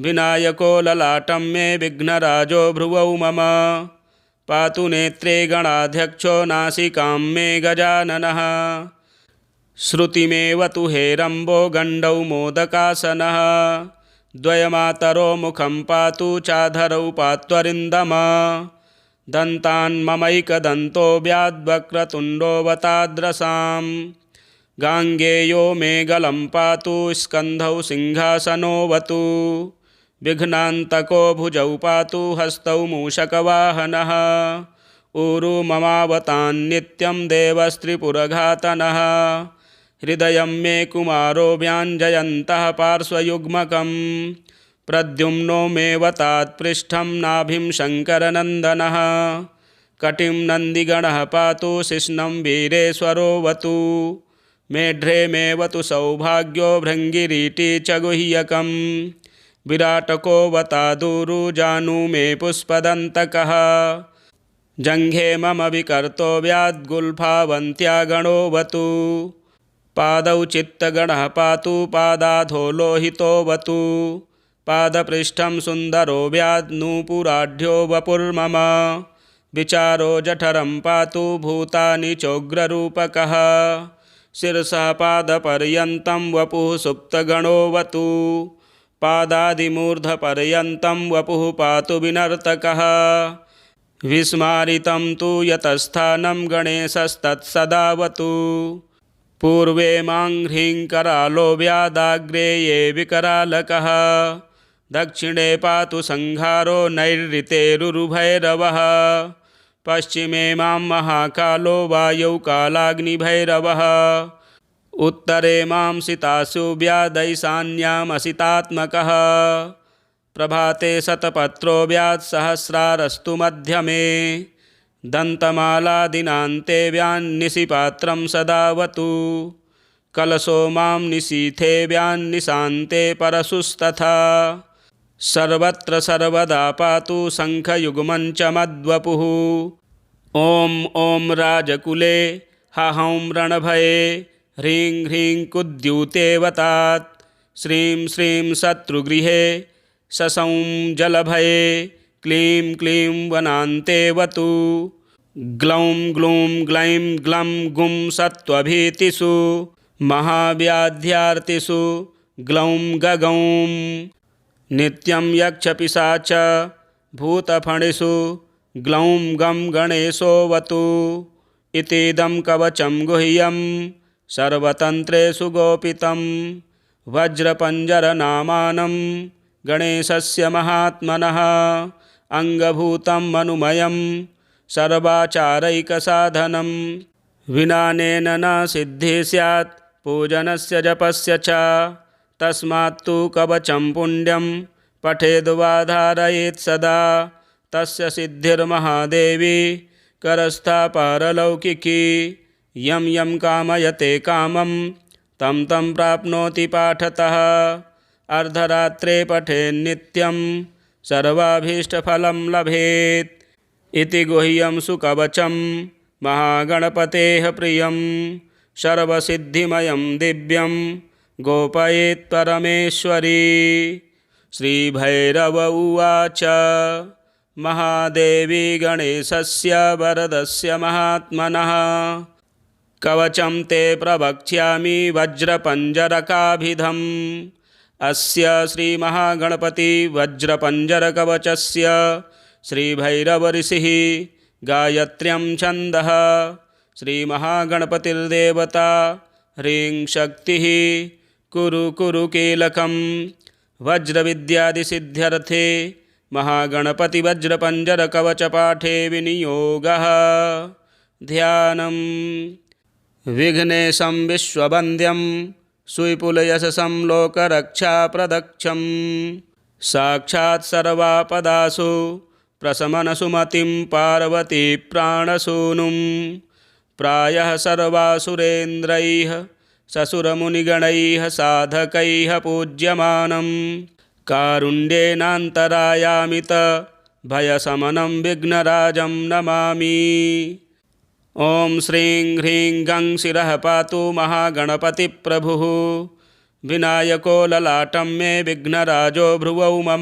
विनायको ललाटं मे विघ्नराजो भ्रुवौ मम। पातु नेत्रे गणाध्यक्षो नासिकां मे गजाननः। श्रुतिमेव तु हेरम्बो गण्डौ मोदकासनः। द्वयमातरो मुखं पातु चाधरौ पात्वरिन्दम। दन्तान्ममैकदन्तो व्याद्वक्रतुण्डोऽवताद्रसां। गाङ्गेयो मे गलं पातु स्कन्धौ सिंहासनोऽवतु। विघ्नान्तको भुजौ पातु हस्तौ मूषकवाहनः। ऊरु ममावतान्नित्यं देवस्त्रिपुरघातनः। हृदयं मे कुमारो व्याञ्जयन्तः पार्श्वयुग्मकं। प्रद्युम्नो मे वतात्पृष्ठं नाभिं शङ्करनन्दनः। कटिं नन्दिगणः पातु शिश्नं वीरेश्वरोऽवतु। मेढ्रे मे वतु सौभाग्यो भृङ्गिरीटी च गुह्यकं। विराटको वतादूरु जानु मे पुष्पदन्तकः। जङ्घे मम विकर्तो व्याद्गुल्फावन्त्या गणोऽवतु। पादौ चित्तगणः पातु पादाधो लोहितोऽवतु। पादपृष्ठं सुन्दरो व्याद्नूपुराढ्यो वपुर्मम। विचारो जठरं पातु भूतानि चोग्ररूपकः। शिरसः पादपर्यन्तं वपुः सुप्तगणोऽवतु। पादादिमूर्धपर्यन्तं वपुः पातु विनर्तकः। विस्मारितं तु यतस्थानं गणेशस्तत्सदावतु। पूर्वे मां ह्रीं करालो व्यादाग्रे ये विकरालकः। दक्षिणे पातु संहारो नैऋतेरुरुभैरवः। पश्चिमे मां महाकालो वायौ कालाग्निभैरवः। उत्तरे मां सितासु व्यादैशान्यामसितात्मकः। प्रभाते शतपत्रो व्यात्सहस्रारस्तु मध्यमे। दन्तमालादिनान्ते व्यान्निशिपात्रं सदावतु। कलशो मां निशीथे व्यान्निशान्ते परशुस्तथा। सर्वत्र सर्वदा पातु शङ्खयुग्मं च मद्वपुः। ॐ ॐ राजकुले हहौं रणभये ह्रीं ह्रीं कुद्यूतेऽवतात्। श्रीं श्रीं शत्रुगृहे शशौं जलभये क्लीं क्लीं वनान्तेऽवतु। ग्लौं ग्लूं ग्लैं ग्लं गुं सत्त्वभीतिषु महाव्याध्यार्तिषु ग्लौं गगौं। नित्यं यक्षपिशाच भूतफणिषु ग्लौं गं गणेशोऽवतु। इतीदं कवचं गुह्यं सर्वतन्त्रेषु गोपितं। वज्रपञ्जरनामानं गणेशस्य महात्मनः। अङ्गभूतं मनुमयं सर्वाचारैकसाधनं। विनानेन न सिद्धिः स्यात् पूजनस्य जपस्य च। तस्मात्तु कवचं पुण्यं पठेद्वा धारयेत् सदा। तस्य सिद्धिर्महादेवी करस्था पारलौकिकी। यं यं कामयते कामं तं तं प्राप्नोति पाठतः। अर्धरात्रे पठेन्नित्यं सर्वाभीष्टफलं लभेत्। इति गुह्यं सुकवचं महागणपतेः प्रियं। सर्वसिद्धिमयं दिव्यं गोपयेत् परमेश्वरी। श्रीभैरव उवाच महादेवी गणेशस्य वरदस्य महात्मनः। कवचं ते प्रवक्ष्यामि वज्रपञ्जरकाभिधम्। अस्य श्रीमहागणपति वज्रपञ्जरकवचस्य श्रीभैरवऋषिः गायत्र्यं छन्दः। श्रीमहागणपतिर्देवता ह्रीं शक्तिः कुरु कुरु कीलकं। वज्रविद्यादिसिद्ध्यर्थे महागणपति वज्रपञ्जरकवचपाठे विनियोगः। ध्यानम्। विघ्नेशं विश्ववन्द्यं सुविपुलयशसं लोकरक्षाप्रदक्षं। साक्षात् सर्वापदासु प्रशमनसुमतिं पार्वती प्राणसूनुं। प्रायः सर्वासुरेन्द्रैः ससुरमुनिगणैः साधकैः पूज्यमानं। कारुण्येनान्तरायामित भयशमनं विघ्नराजं नमामि। ॐ श्रीं ह्रीं गं शिरः पातु महागणपतिप्रभुः। विनायको ललाटं मे विघ्नराजो भ्रुवौ मम।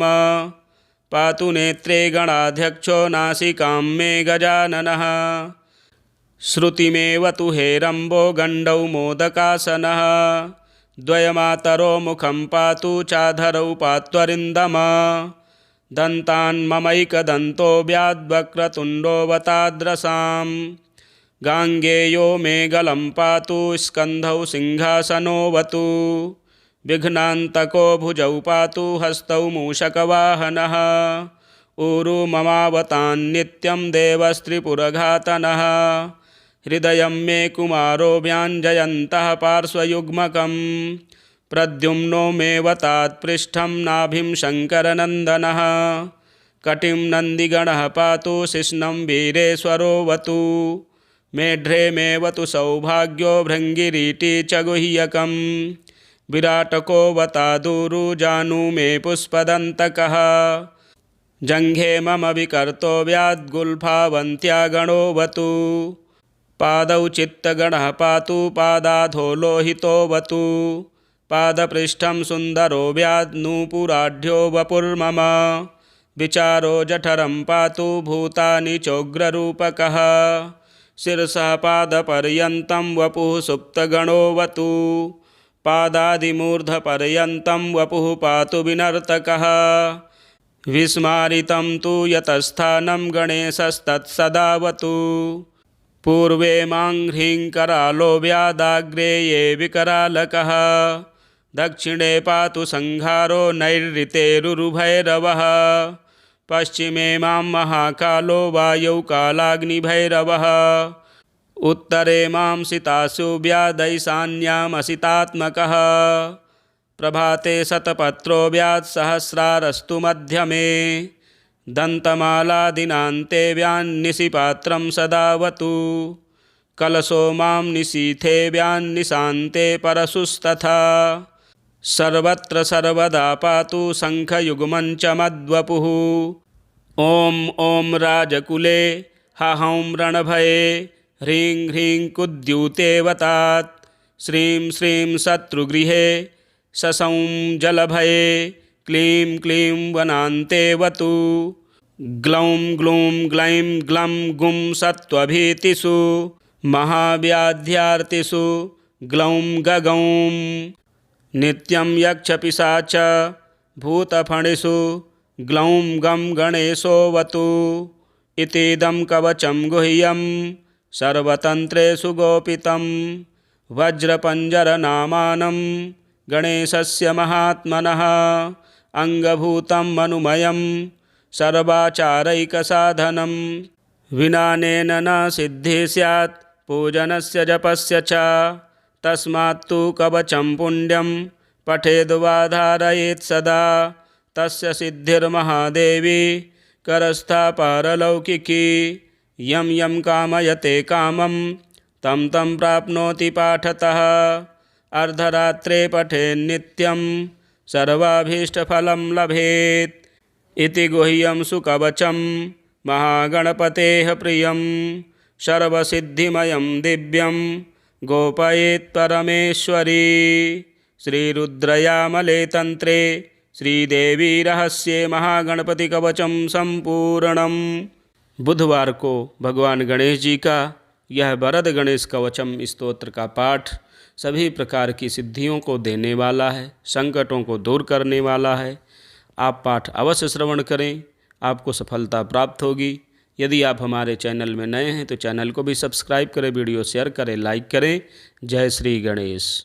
पातु नेत्रे गणाध्यक्षो नासिकां मे गजाननः। श्रुतिमेव तु हेरम्बो गण्डौ मोदकासनः। द्वयमातरो मुखं पातु चाधरौ पात्वरिन्दमा। दन्तान्ममैकदन्तो व्याद्वक्रतुण्डोऽवताद्रसाम्। गाङ्गेयो मे गलं पातु स्कन्धौ सिंहासनोऽवतु। विघ्नान्तको भुजौ पातु हस्तौ मूषकवाहनः। ऊरु ममावतान्नित्यं देवस्त्रिपुरघातनः। हृदयं मे कुमारो व्याञ्जयन्तः पार्श्वयुग्मकं। प्रद्युम्नो मे वतात्पृष्ठं नाभिं शङ्करनन्दनः। कटिं नन्दिगणः पातु शिश्नं वीरेश्वरोऽवतु। मेढ्रे मे वतु सौभाग्यो भृङ्गिरीटी च गुह्यकम्। विराटको वतादूरु जानु मे पुष्पदन्तकः। जङ्घे मम विकर्तो व्याद्गुल्फावन्त्या गणोऽवतु। पादौ चित्तगणः पातु पादाधो लोहितोऽवतु। पादपृष्ठं सुन्दरो व्याद्नूपुराढ्यो वपुर्मम। विचारो जठरं पातु भूतानि चोग्ररूपकः। शिरसः पादपर्यन्तं वपुः सुप्तगणोऽवतु। पादादिमूर्धपर्यन्तं वपुः पातु विनर्तकः। विस्मारितं तु यतस्थानं गणेशस्तत्सदावतु। पूर्वे मां ह्रीं करालो व्यादाग्रे ये विकरालकः। दक्षिणे पातु संहारो नैऋतेरुरुभैरवः। पश्चिमे मां महाकालो वायौ कालाग्निभैरवः। उत्तरे मां सितासु व्यादैशान्यामसितात्मकः। प्रभाते शतपत्रो व्यात्सहस्रारस्तु मध्यमे। दन्तमालादिनान्ते व्यान्निशिपात्रं सदावतु। कलशो मां निशीथे व्यान्निशान्ते परशुस्तथा। सर्वत्र सर्वदा पातु शङ्खयुग्मं च मद्वपुः। ॐ ॐ राजकुले हहौं रणभये ह्रीं ह्रीं कुद्यूतेऽवतात्। श्रीं श्रीं शत्रुगृहे ससौं जलभये क्लीं क्लीं वनान्तेऽवतु। ग्लौं ग्लूं ग्लैं ग्लं गुं सत्त्वभीतिषु महाव्याध्यार्तिषु ग्लौं गगौं। नित्यं यक्षपिशाच भूतफणिषु ग्लौं गं गणेशोऽवतु। इतीदं कवचं गुह्यं सर्वतन्त्रेषु गोपितं। वज्रपञ्जरनामानं गणेशस्य महात्मनः। अङ्गभूतं मनुमयं सर्वाचारैकसाधनं। विनानेन न सिद्धिः स्यात् पूजनस्य जपस्य च। तस्मात्तु कवचं पुण्यं पठेद्वा धारयेत् सदा। तस्य सिद्धिर्महादेवी करस्था पारलौकिकी। यं यं कामयते कामं तं तं प्राप्नोति पाठतः। अर्धरात्रे पठेन्नित्यं सर्वाभीष्टफलं लभेत्। इति गुह्यं सुकवचं महागणपतेः प्रियं। सर्वसिद्धिमयं दिव्यं गोपयेत् परमेश्वरी। श्रीरुद्रयामले तन्त्रे श्रीदेवी रहस्ये महागणपति कवचम संपूर्णम। बुधवार को भगवान गणेश जी का यह वरद गणेश कवचम स्तोत्र का पाठ सभी प्रकार की सिद्धियों को देने वाला है, संकटों को दूर करने वाला है। आप पाठ अवश्य श्रवण करें, आपको सफलता प्राप्त होगी। यदि आप हमारे चैनल में नए हैं तो चैनल को भी सब्सक्राइब करें, वीडियो शेयर करें, लाइक करें। जय श्री गणेश।